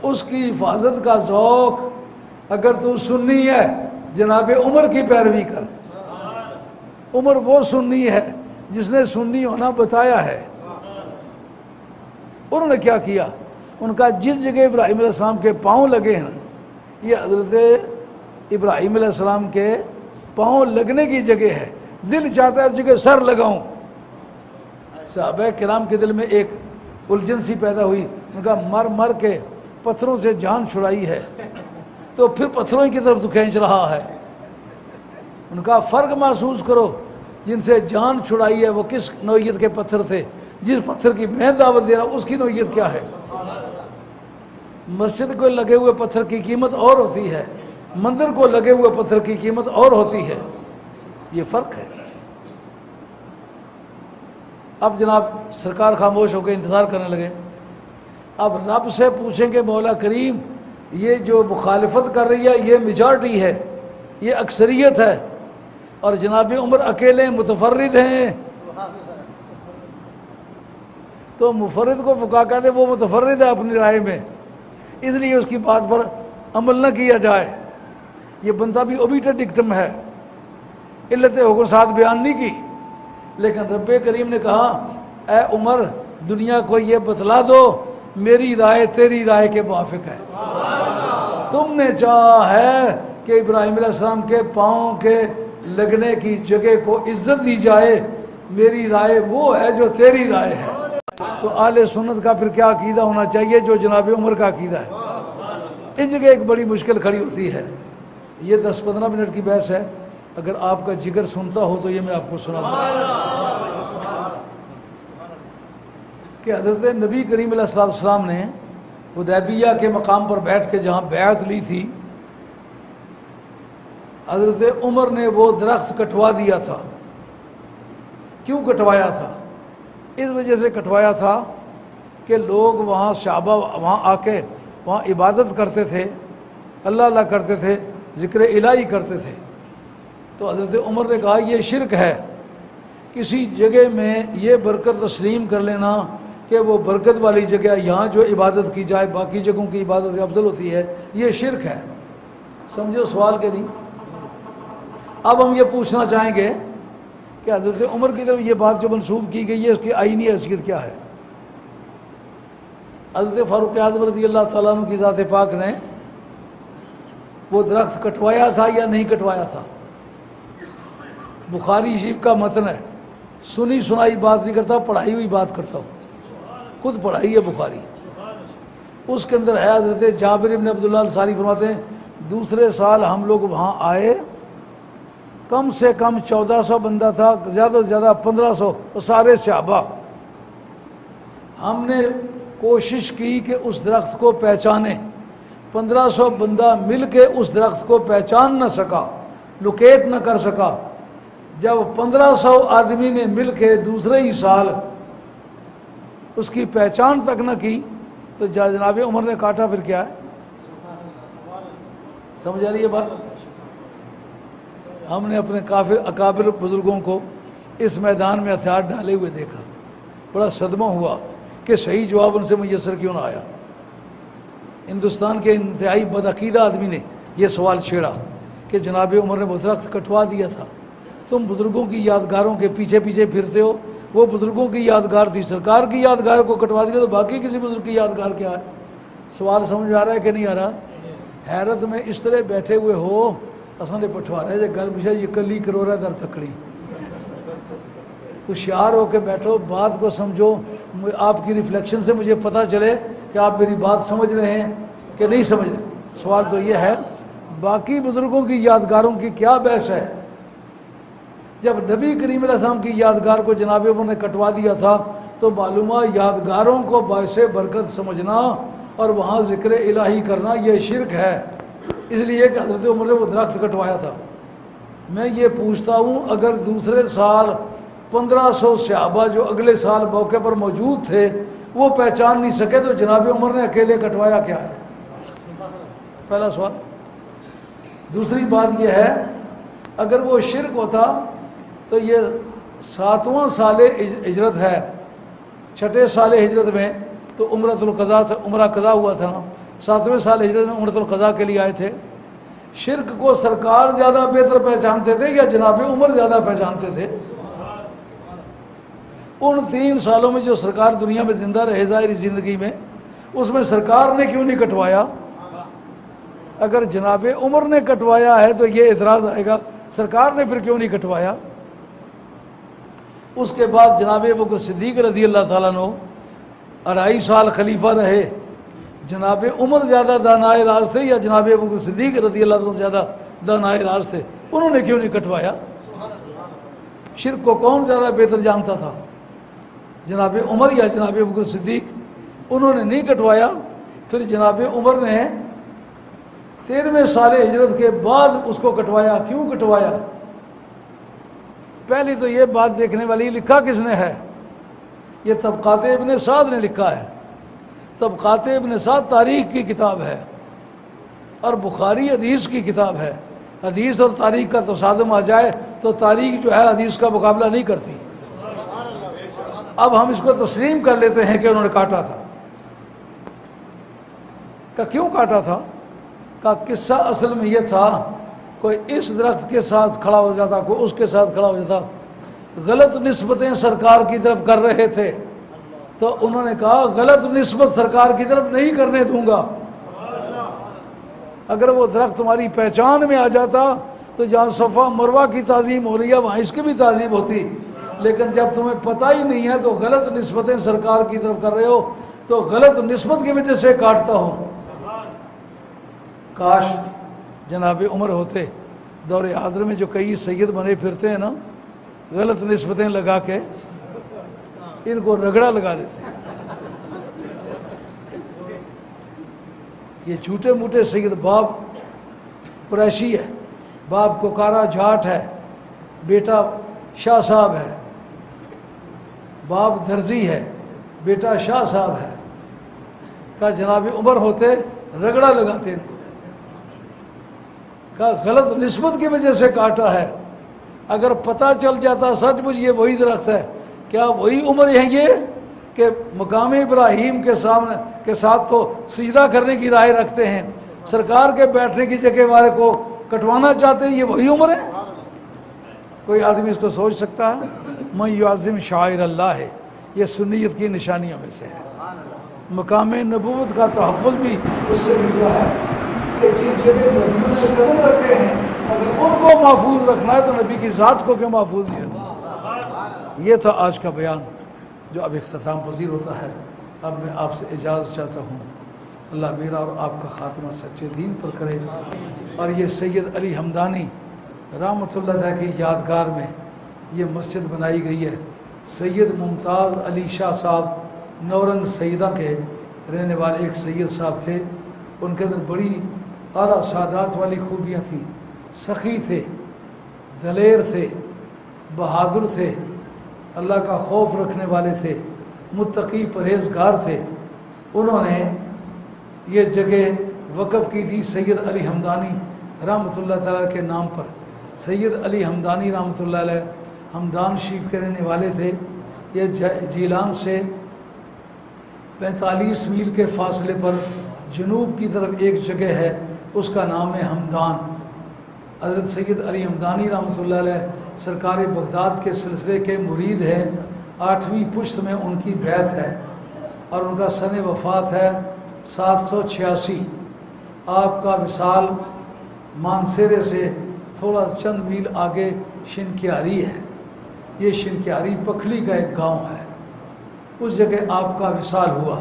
اس کی حفاظت کا ذوق، اگر تو سنی ہے جناب عمر کی پیروی کر۔ عمر وہ سنی ہے جس نے سنی ہونا بتایا ہے۔ انہوں نے کیا کیا؟ ان کا جس جگہ ابراہیم علیہ السلام کے پاؤں لگے ہیں نا، یہ حضرت ابراہیم علیہ السلام کے پاؤں لگنے کی جگہ ہے، دل چاہتا ہے اس جگہ سر لگاؤں۔ صحابہ کرام کے دل میں ایک الجھن سی پیدا ہوئی، ان کا مر مر کے پتھروں سے جان چھڑائی ہے تو پھر پتھروں کی طرف تو کھینچ رہا ہے۔ ان کا فرق محسوس کرو، جن سے جان چھڑائی ہے وہ کس نوعیت کے پتھر تھے، جس پتھر کی میں دعوت دے رہا ہوں اس کی نوعیت کیا ہے۔ مسجد کو لگے ہوئے پتھر کی قیمت اور ہوتی ہے، مندر کو لگے ہوئے پتھر کی قیمت اور ہوتی ہے، یہ فرق ہے۔ اب جناب سرکار خاموش ہو کے انتظار کرنے لگے۔ اب رب سے پوچھیں کہ مولا کریم یہ جو مخالفت کر رہی ہے یہ میجارٹی ہے، یہ اکثریت ہے، اور جناب عمر اکیلے متفرد ہیں، تو مفرد کو فقہا کہتے ہیں وہ متفرد ہے اپنی رائے میں، اس لیے اس کی بات پر عمل نہ کیا جائے۔ یہ بندہ بھی اوبیٹر ڈکٹم ہے، علت حکم ساتھ بیان نہیں کی، لیکن رب کریم نے کہا اے عمر دنیا کو یہ بتلا دو میری رائے تیری رائے کے موافق ہے۔ تم نے چاہا ہے کہ ابراہیم علیہ السلام کے پاؤں کے لگنے کی جگہ کو عزت دی جائے، میری رائے وہ ہے جو تیری رائے ہے۔ تو اہل سنت کا پھر کیا عقیدہ ہونا چاہیے جو جناب عمر کا عقیدہ ہے؟ اس جگہ ایک بڑی مشکل کھڑی ہوتی ہے۔ یہ 10-15 منٹ کی بحث ہے، اگر آپ کا جگر سنتا ہو تو یہ میں آپ کو سنا دوں کہ حضرت نبی کریم علیہ السلام نے حدیبیہ کے مقام پر بیٹھ کے جہاں بیعت لی تھی، حضرت عمر نے وہ درخت کٹوا دیا تھا۔ کیوں کٹوایا تھا؟ اس وجہ سے کٹوایا تھا کہ لوگ وہاں صحابہ وہاں آ کے وہاں عبادت کرتے تھے، اللہ اللہ کرتے تھے، ذکر الہی کرتے تھے۔ تو حضرت عمر نے کہا یہ شرک ہے، کسی جگہ میں یہ برکت تسلیم کر لینا کہ وہ برکت والی جگہ یہاں جو عبادت کی جائے باقی جگہوں کی عبادت سے افضل ہوتی ہے، یہ شرک ہے۔ سمجھو سوال کے نہیں؟ اب ہم یہ پوچھنا چاہیں گے کہ حضرت عمر کی طرف یہ بات جو منسوب کی گئی ہے اس کی آئینی حیثیت کیا ہے؟ حضرت فاروق اعظم رضی اللہ تعالیٰ عنہ کی ذات پاک نے وہ درخت کٹوایا تھا یا نہیں کٹوایا تھا؟ بخاری شریف کا متن ہے، سنی سنائی بات نہیں کرتا، پڑھائی ہوئی بات کرتا ہوں، خود پڑھائی ہے بخاری۔ اس کے اندر ہے حضرت جابر بن عبداللہ انصاری فرماتے ہیں دوسرے سال ہم لوگ وہاں آئے، کم سے کم 1400 بندہ تھا، زیادہ سے زیادہ 1500، اور سارے صحابہ۔ ہم نے کوشش کی کہ اس درخت کو پہچانیں، 1500 بندہ مل کے اس درخت کو پہچان نہ سکا، لوکیٹ نہ کر سکا۔ جب 1500 آدمی نے مل کے دوسرے ہی سال اس کی پہچان تک نہ کی تو جناب عمر نے کاٹا، پھر کیا ہے؟ سمجھ آ رہی ہے بات؟ ہم نے اپنے کافر اکابر بزرگوں کو اس میدان میں ہتھیار ڈالے ہوئے دیکھا، بڑا صدمہ ہوا کہ صحیح جواب ان سے میسر کیوں نہ آیا۔ ہندوستان کے انتہائی بدعقیدہ آدمی نے یہ سوال چھیڑا کہ جناب عمر نے وہ درخت کٹوا دیا تھا، تم بزرگوں کی یادگاروں کے پیچھے پیچھے پھرتے ہو، وہ بزرگوں کی یادگار تھی، سرکار کی یادگار کو کٹوا دیا تو باقی کسی بزرگ کی یادگار کیا ہے؟ سوال سمجھ آ رہا ہے کہ نہیں آ رہا؟ حیرت میں اس طرح بیٹھے ہوئے ہو اصل نے پٹھوا رہے گل پچھا یہ کلی کرو رہا در تکڑی، ہوشیار ہو کے بیٹھو، بات کو سمجھو، آپ کی ریفلیکشن سے مجھے پتہ چلے کہ آپ میری بات سمجھ رہے ہیں کہ نہیں سمجھ رہے۔ سوال تو یہ ہے باقی بزرگوں کی یادگاروں کی کیا بحث ہے؟ جب نبی کریم علیہ السلام کی یادگار کو جناب عمر نے کٹوا دیا تھا تو معلومہ یادگاروں کو باعث برکت سمجھنا اور وہاں ذکر الہی کرنا یہ شرک ہے، اس لیے کہ حضرت عمر نے وہ درخت کٹوایا تھا۔ میں یہ پوچھتا ہوں اگر دوسرے سال 1500 صحابہ جو اگلے سال موقع پر موجود تھے وہ پہچان نہیں سکے تو جناب عمر نے اکیلے کٹوایا کیا ہے؟ پہلا سوال۔ دوسری بات یہ ہے اگر وہ شرک ہوتا تو یہ 7واں سال ہجرت ہے، 6 سال ہجرت میں تو عمرۃ القضاء عمرہ قضا ہوا تھا نا، 7ویں سال ہجرت میں عمرۃ القضاء کے لیے آئے تھے۔ شرک کو سرکار زیادہ بہتر پہچانتے تھے یا جناب عمر زیادہ پہچانتے تھے؟ ان 3 سالوں میں جو سرکار دنیا میں زندہ رہے ظاہری زندگی میں، اس میں سرکار نے کیوں نہیں کٹوایا؟ اگر جناب عمر نے کٹوایا ہے تو یہ اعتراض آئے گا سرکار نے پھر کیوں نہیں کٹوایا؟ اس کے بعد جناب ابوبکر صدیق رضی اللہ تعالیٰ عنہ 2.5 سال خلیفہ رہے، جناب عمر زیادہ دانائے راز تھے یا جناب ابوبکر صدیق رضی اللہ عنہ زیادہ دانائے راز تھے؟ انہوں نے کیوں نہیں کٹوایا؟ شرک کو کون زیادہ بہتر جانتا تھا، جناب عمر یا جناب ابوبکر صدیق؟ انہوں نے نہیں کٹوایا۔ پھر جناب عمر نے 13ویں سال ہجرت کے بعد اس کو کٹوایا۔ کیوں کٹوایا؟ پہلی تو یہ بات دیکھنے والی لکھا کس نے ہے؟ یہ طبقات ابن سعد نے لکھا ہے۔ طبقات ابن سعد تاریخ کی کتاب ہے اور بخاری حدیث کی کتاب ہے۔ حدیث اور تاریخ کا تصادم آ جائے تو تاریخ جو ہے حدیث کا مقابلہ نہیں کرتی۔ اب ہم اس کو تسلیم کر لیتے ہیں کہ انہوں نے کاٹا تھا۔ کہ کیوں کاٹا تھا؟ کا قصہ اصل میں یہ تھا کوئی اس درخت کے ساتھ کھڑا ہو جاتا، کوئی اس کے ساتھ کھڑا ہو جاتا، غلط نسبتیں سرکار کی طرف کر رہے تھے تو انہوں نے کہا غلط نسبت سرکار کی طرف نہیں کرنے دوں گا۔ اگر وہ درخت تمہاری پہچان میں آ جاتا تو جہاں صفا مروہ کی تعظیم ہو رہی ہے وہاں اس کی بھی تعظیم ہوتی، لیکن جب تمہیں پتہ ہی نہیں ہے تو غلط نسبتیں سرکار کی طرف کر رہے ہو تو غلط نسبت کی وجہ سے کاٹتا ہوں۔ کاش جناب عمر ہوتے، دور حاضر میں جو کئی سید بنے پھرتے ہیں نا غلط نسبتیں لگا کے ان کو رگڑا لگا دیتے ہیں۔ یہ جھوٹے موٹے سید، باپ قریشی ہے، باپ کوکارا جھاٹ ہے، بیٹا شاہ صاحب ہے، باپ درزی ہے، بیٹا شاہ صاحب ہے، کہا جناب عمر ہوتے رگڑا لگاتے ان کو، کہا غلط نسبت کی وجہ سے کاٹا ہے۔ اگر پتہ چل جاتا سچ مچ یہ وہی درخت ہے، کیا وہی عمر ہیں یہ کہ مقام ابراہیم کے سامنے کے ساتھ تو سجدہ کرنے کی رائے رکھتے ہیں، سرکار کے بیٹھنے کی جگہ والے کو کٹوانا چاہتے ہیں، یہ وہی عمر ہے؟ کوئی آدمی اس کو سوچ سکتا ہے؟ من یعظم شعائر اللہ ہے، یہ سنیت کی نشانیوں میں سے ہے۔ مقام نبوت کا تحفظ بھی اس سے مل رہا ہے کہ جس جگہ نبی سے قدم رکھے ہیں اگر ان کو محفوظ رکھنا ہے تو نبی کی ذات کو کیوں محفوظ نہیں رکھنا؟ یہ تھا آج کا بیان جو اب اختتام پذیر ہوتا ہے۔ اب میں آپ سے اجازت چاہتا ہوں، اللہ میرا اور آپ کا خاتمہ سچے دین پر کرے، اور یہ سید علی ہمدانی رحمۃ اللہ علیہ کی یادگار میں یہ مسجد بنائی گئی ہے۔ سید ممتاز علی شاہ صاحب نورنگ سیدہ کے رہنے والے ایک سید صاحب تھے، ان کے اندر بڑی اعلیٰ سعادات والی خوبیاں تھیں، سخی تھے، دلیر تھے، بہادر تھے، اللہ کا خوف رکھنے والے تھے، متقی پرہیزگار تھے۔ انہوں نے یہ جگہ وقف کی تھی سید علی ہمدانی رحمۃ اللہ تعالیٰ کے نام پر۔ سید علی ہمدانی رحمۃ اللہ علیہ ہمدان شریف کے رہنے والے تھے۔ یہ جیلان سے 45 میل کے فاصلے پر جنوب کی طرف ایک جگہ ہے، اس کا نام ہے ہمدان۔ حضرت سید علی ہمدانی رحمۃ اللہ علیہ سرکار بغداد کے سلسلے کے مرید ہیں، 8ویں پشت میں ان کی بیعت ہے اور ان کا سن وفات ہے 786۔ آپ کا وصال مانسیرے سے تھوڑا چند میل آگے شنکیاری ہے، یہ شنکیاری پکھلی کا ایک گاؤں ہے، اس جگہ آپ کا وصال ہوا۔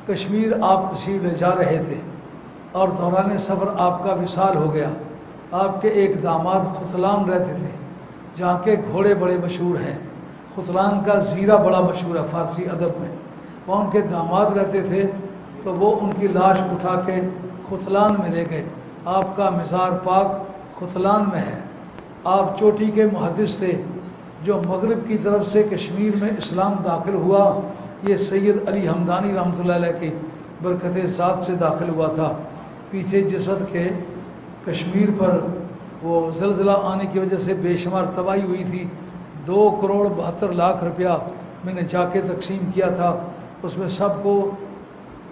کشمیر آپ تشریف لے جا رہے تھے، اور دوران سفر آپ کا وصال ہو گیا۔ آپ کے ایک داماد خسلان رہتے تھے جہاں کے گھوڑے بڑے مشہور ہیں۔ خسلان کا زیرہ بڑا مشہور ہے فارسی ادب میں۔ وہاں ان کے داماد رہتے تھے تو وہ ان کی لاش اٹھا کے خسلان میں لے گئے۔ آپ کا مزار پاک خسلان میں ہے۔ آپ چوٹی کے محدث تھے جو مغرب کی طرف سے کشمیر میں اسلام داخل ہوا۔ یہ سید علی ہمدانی رحمۃ اللہ علیہ کی برکت ذات سے داخل ہوا تھا۔ پیچھے جس وقت کے کشمیر پر وہ زلزلہ آنے کی وجہ سے بے شمار تباہی ہوئی تھی، 2,72,00,000 روپیہ میں نے جا کے تقسیم کیا تھا۔ اس میں سب کو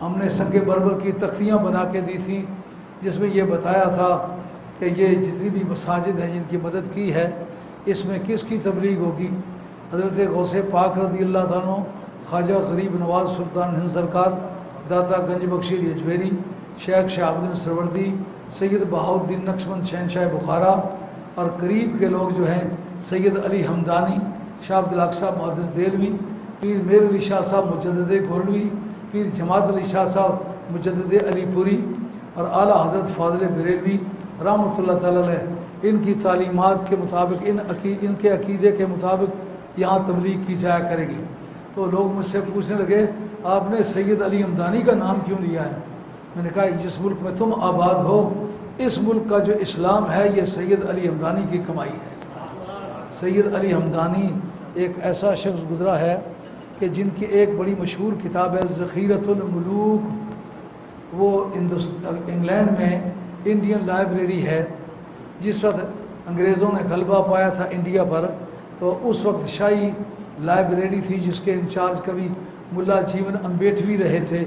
ہم نے سنگ بربر کی تختیاں بنا کے دی تھیں، جس میں یہ بتایا تھا کہ یہ جتنی بھی مساجد ہیں جن کی مدد کی ہے اس میں کس کی تبلیغ ہوگی۔ حضرت غوث پاک رضی اللہ تعالیٰ عنہ، خواجہ غریب نواز سلطان ہند سرکار، داتا گنج بخش اجمیری، شیخ شہاب الدین سروردی، سید بہاؤالدین نقشبند شہنشاہ بخارا، اور قریب کے لوگ جو ہیں سید علی ہمدانی، شاہ عبدالحق صاحب محدث دہلوی، پیر میر علی شاہ صاحب مجدد گولوی، پیر جماعت علی شاہ صاحب مجدد علی پوری، اور اعلیٰ حضرت فاضل بریلوی رحمۃ اللہ تعالیٰ علیہ، ان کی تعلیمات کے مطابق ان کے عقیدے کے مطابق یہاں تبلیغ کی جایا کرے گی۔ تو لوگ مجھ سے پوچھنے لگے آپ نے سید علی ہمدانی کا نام کیوں لیا ہے؟ میں نے کہا جس ملک میں تم آباد ہو اس ملک کا جو اسلام ہے یہ سید علی ہمدانی کی کمائی ہے۔ سید علی ہمدانی ایک ایسا شخص گزرا ہے کہ جن کی ایک بڑی مشہور کتاب ہے ذخیرۃ الملوک۔ وہ انگلینڈ میں انڈین لائبریری ہے۔ جس وقت انگریزوں نے غلبہ پایا تھا انڈیا پر تو اس وقت شاہی لائبریری تھی جس کے انچارج کبھی ملا جیون امبیٹوی رہے تھے۔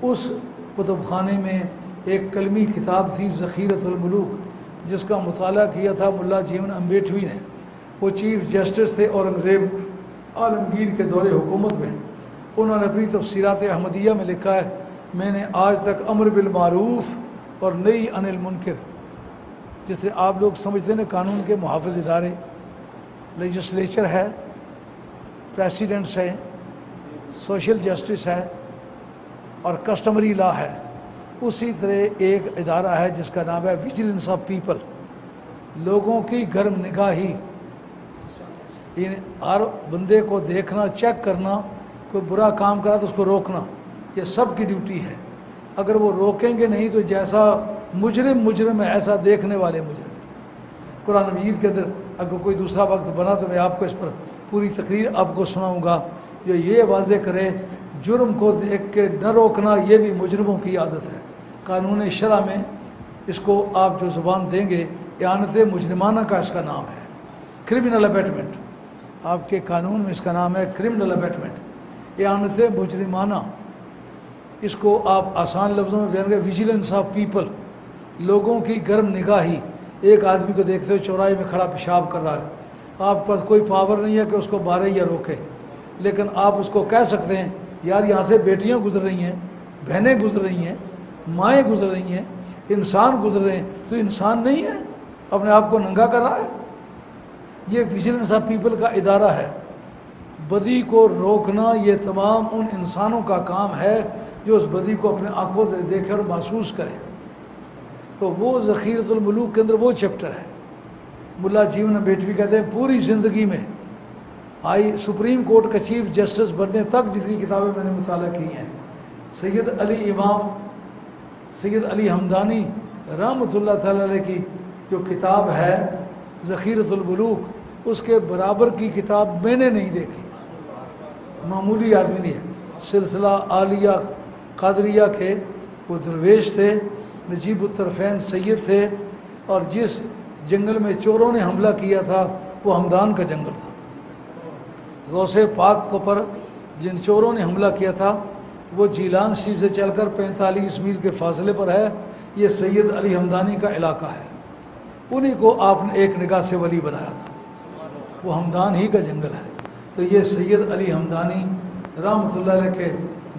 اس کتب خانے میں ایک کلمی کتاب تھی ذخیرۃ الملوک، جس کا مطالعہ کیا تھا ملا جیون امبیٹوی نے۔ وہ چیف جسٹس تھے اورنگزیب عالمگیر کے دور حکومت میں۔ انہوں نے اپنی تفسیرات احمدیہ میں لکھا ہے میں نے آج تک امر بالمعروف اور نہی عن المنکر، جیسے آپ لوگ سمجھتے ہیں قانون کے محافظ ادارے، لیجسلیچر ہے، پریسیڈنٹس ہیں، سوشل جسٹس ہے اور کسٹمری لا ہے، اسی طرح ایک ادارہ ہے جس کا نام ہے ویجیلنس آف پیپل، لوگوں کی گرم نگاہی، یعنی ہر بندے کو دیکھنا، چیک کرنا، کوئی برا کام کرا تو اس کو روکنا، یہ سب کی ڈیوٹی ہے۔ اگر وہ روکیں گے نہیں تو جیسا مجرم ہے ایسا دیکھنے والے مجرم۔ قرآن مجید کے اندر اگر کوئی دوسرا وقت بنا تو میں آپ کو اس پر پوری تقریر آپ کو سناؤں گا جو یہ واضح کرے جرم کو دیکھ کے نہ روکنا یہ بھی مجرموں کی عادت ہے۔ قانون شرع میں اس کو آپ جو زبان دیں گے اعانت مجرمانہ کا اس کا نام ہے، کرمنل ابیٹمنٹ۔ آپ کے قانون میں اس کا نام ہے کرمنل ابیٹمنٹ، اعانت مجرمانہ۔ اس کو آپ آسان لفظوں میں بیان کریں ویجیلنس آف پیپل، لوگوں کی گرم نگاہی۔ ایک آدمی کو دیکھتے ہو چوراہے میں کھڑا پیشاب کر رہا ہے، آپ کے پاس کوئی پاور نہیں ہے کہ اس کو مارے یا روکے، لیکن آپ اس کو کہہ سکتے ہیں یار یہاں سے بیٹیاں گزر رہی ہیں، بہنیں گزر رہی ہیں، مائیں گزر رہی ہیں، انسان گزر رہے ہیں، تو انسان نہیں ہے، اپنے آپ کو ننگا کر رہا ہے۔ یہ ویجیلنس آف پیپل کا ادارہ ہے۔ بدی کو روکنا یہ تمام ان انسانوں کا کام ہے جو اس بدی کو اپنے آنکھوں سے دیکھے اور محسوس کرے۔ تو وہ ذخیرۃ الملوک کے اندر وہ چیپٹر ہے۔ ملا جیون امبیٹوی کہتے ہیں پوری زندگی میں سپریم کورٹ کا چیف جسٹس بننے تک جتنی کتابیں میں نے مطالعہ کی ہیں، سید علی ہمدانی رحمۃ اللہ تعالی علیہ کی جو کتاب ہے ذخیرۃ الملوک، اس کے برابر کی کتاب میں نے نہیں دیکھی۔ معمولی آدمی نہیں ہے۔ سلسلہ عالیہ قادریہ کے وہ درویش تھے، نجیب الطرفین سید تھے، اور جس جنگل میں چوروں نے حملہ کیا تھا وہ ہمدان کا جنگل تھا۔ غوث پاک کو پر جن چوروں نے حملہ کیا تھا وہ جیلان شریف سے چل کر 45 میل کے فاصلے پر ہے۔ یہ سید علی ہمدانی کا علاقہ ہے، انہی کو آپ نے ایک نگاہ سے ولی بنایا تھا، وہ ہمدان ہی کا جنگل ہے۔ تو یہ سید علی ہمدانی رحمۃ اللہ علیہ کے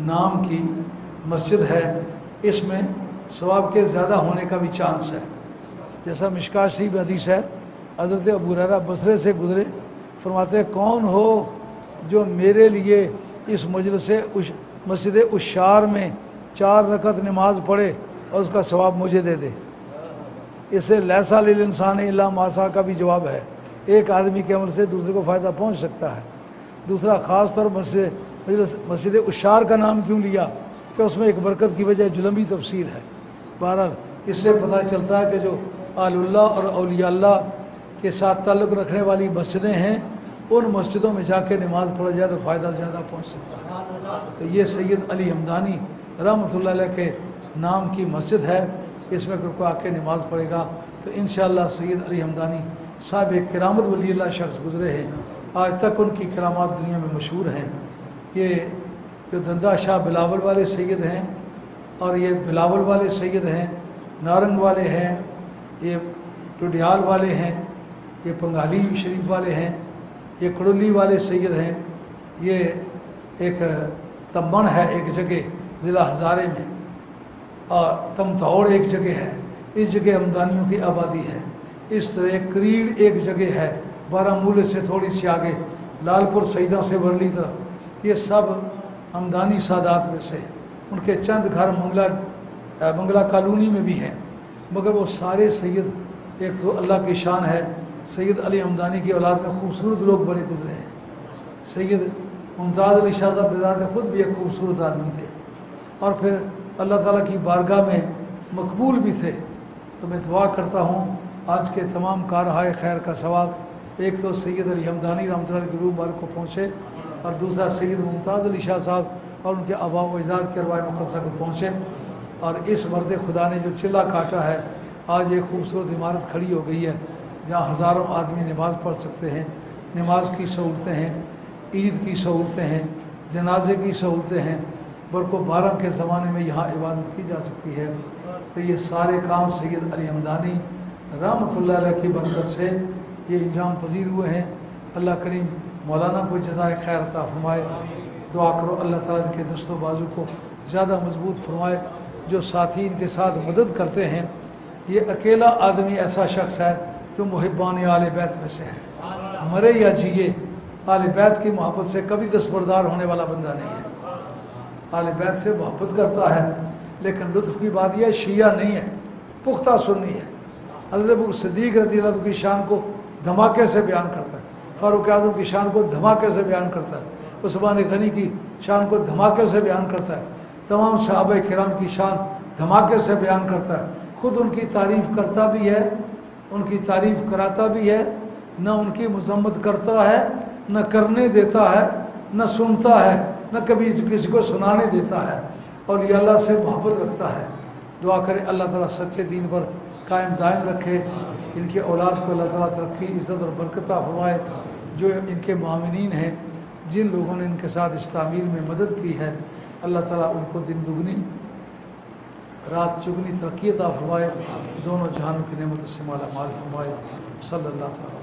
نام کی مسجد ہے، اس میں ثواب کے زیادہ ہونے کا بھی چانس ہے۔ جیسا مشکات شریف حدیث ہے، حضرت ابو ہریرہ بصرے سے گزرے، فرماتے ہیں کون ہو جو میرے لیے اس مسجد عشار میں 4 رکعت نماز پڑھے اور اس کا ثواب مجھے دے دے۔ اس سے لیسا للانسان الا ما سعی کا بھی جواب ہے۔ ایک آدمی کے عمل سے دوسرے کو فائدہ پہنچ سکتا ہے۔ دوسرا خاص طور مسجد اشار کا نام کیوں لیا کہ اس میں ایک برکت کی وجہ جلمبی تفسیر ہے۔ بہرحال اس سے پتہ چلتا ہے کہ جو آل اللہ اور اولیاء اللہ کے ساتھ تعلق رکھنے والی مسجدیں ہیں ان مسجدوں میں جا کے نماز پڑھا جائے تو فائدہ زیادہ پہنچ سکتا ہے۔ تو یہ سید علی ہمدانی رحمۃ اللہ علیہ کے نام کی مسجد ہے، اس میں اگر کوئی آ کے نماز پڑھے گا تو انشاءاللہ سید علی ہمدانی صاحب کرامت ولی اللہ شخص گزرے ہیں، آج تک ان کی کرامات دنیا میں مشہور ہیں۔ یہ جو دندہ شاہ بلاول والے سید ہیں اور یہ بلاول والے سید ہیں، نارنگ والے ہیں، یہ ٹڈیال والے ہیں، یہ پنگالی شریف والے ہیں، یہ کڑولی والے سید ہیں، یہ ایک تمن ہے ایک جگہ ضلع ہزارے میں، اور تمتوڑ ایک جگہ ہے، اس جگہ ہمدانیوں کی آبادی ہے۔ اس طرح کریڑ ایک جگہ ہے بارہمولہ سے تھوڑی سی آگے، لال پور سیدہ سے ورلی طرف، یہ سب ہمدانی سادات میں سے۔ ان کے چند گھر منگلہ کالونی میں بھی ہیں، مگر وہ سارے سید، ایک تو اللہ کی شان ہے سید علی ہمدانی کی اولاد میں خوبصورت لوگ بڑے گزرے ہیں۔ سید ممتاز علی شاہ صاحب بذات خود بھی ایک خوبصورت آدمی تھے، اور پھر اللہ تعالیٰ کی بارگاہ میں مقبول بھی تھے۔ تو میں دعا کرتا ہوں آج کے تمام کارہائے خیر کا ثواب ایک تو سید علی ہمدانی رحمۃ اللہ کی روح مبارک کو پہنچے، اور دوسرا سید ممتاز علی شاہ صاحب اور ان کے آباء و اجداد کے ارواح مقدسہ کو پہنچے۔ اور اس مرد خدا نے جو چلہ کاٹا ہے، آج ایک خوبصورت عمارت کھڑی ہو گئی ہے جہاں ہزاروں آدمی نماز پڑھ سکتے ہیں۔ نماز کی سہولتیں ہیں، عید کی سہولتیں ہیں، جنازے کی سہولتیں ہیں، برق و بارہ کے زمانے میں یہاں عبادت کی جا سکتی ہے۔ تو یہ سارے کام سید علی ہمدانی رحمۃ اللہ علیہ کی برکت سے یہ انجام پذیر ہوئے ہیں۔ اللہ کریم مولانا کو جزائے خیر عطا فرمائے۔ دعا کرو اللہ تعالیٰ ان کے دست و بازو کو زیادہ مضبوط فرمائے۔ جو ساتھی ان کے ساتھ مدد کرتے ہیں، یہ اکیلا آدمی ایسا شخص ہے جو محبان آل بیت میں سے ہے، مرے یا جیے آل بیت کی محبت سے کبھی دستبردار ہونے والا بندہ نہیں ہے۔ آل بیت سے محبت کرتا ہے، لیکن لطف کی بات یہ ہے شیعہ نہیں ہے، پختہ سنی ہے۔ حضرت ابو صدیق رضی اللہ عنہ کی شان کو دھماکے سے بیان کرتا ہے، فاروق اعظم کی شان کو دھماکے سے بیان کرتا ہے، عثمان غنی کی شان کو دھماکے سے بیان کرتا ہے، تمام صحابہ کرام کی شان دھماکے سے بیان کرتا ہے۔ خود ان کی تعریف کرتا بھی ہے، ان کی تعریف کراتا بھی ہے، نہ ان کی مذمت کرتا ہے، نہ کرنے دیتا ہے، نہ سنتا ہے، نہ کبھی کسی کو سنانے دیتا ہے، اور یہ اللہ سے محبت رکھتا ہے۔ دعا کرے اللہ تعالیٰ سچے دین پر قائم دائم رکھے، ان کے اولاد کو اللہ تعالیٰ ترقی عزت اور برکت عطا فرمائے۔ جو ان کے معاونین ہیں، جن لوگوں نے ان کے ساتھ اس تعمیر میں مدد کی ہے، اللہ تعالیٰ ان کو دن دگنی رات چگنی ترقی عطا فرمائے، دونوں جہانوں کی نعمت سے مالا مال فرمائے۔ صلی اللہ تعالیٰ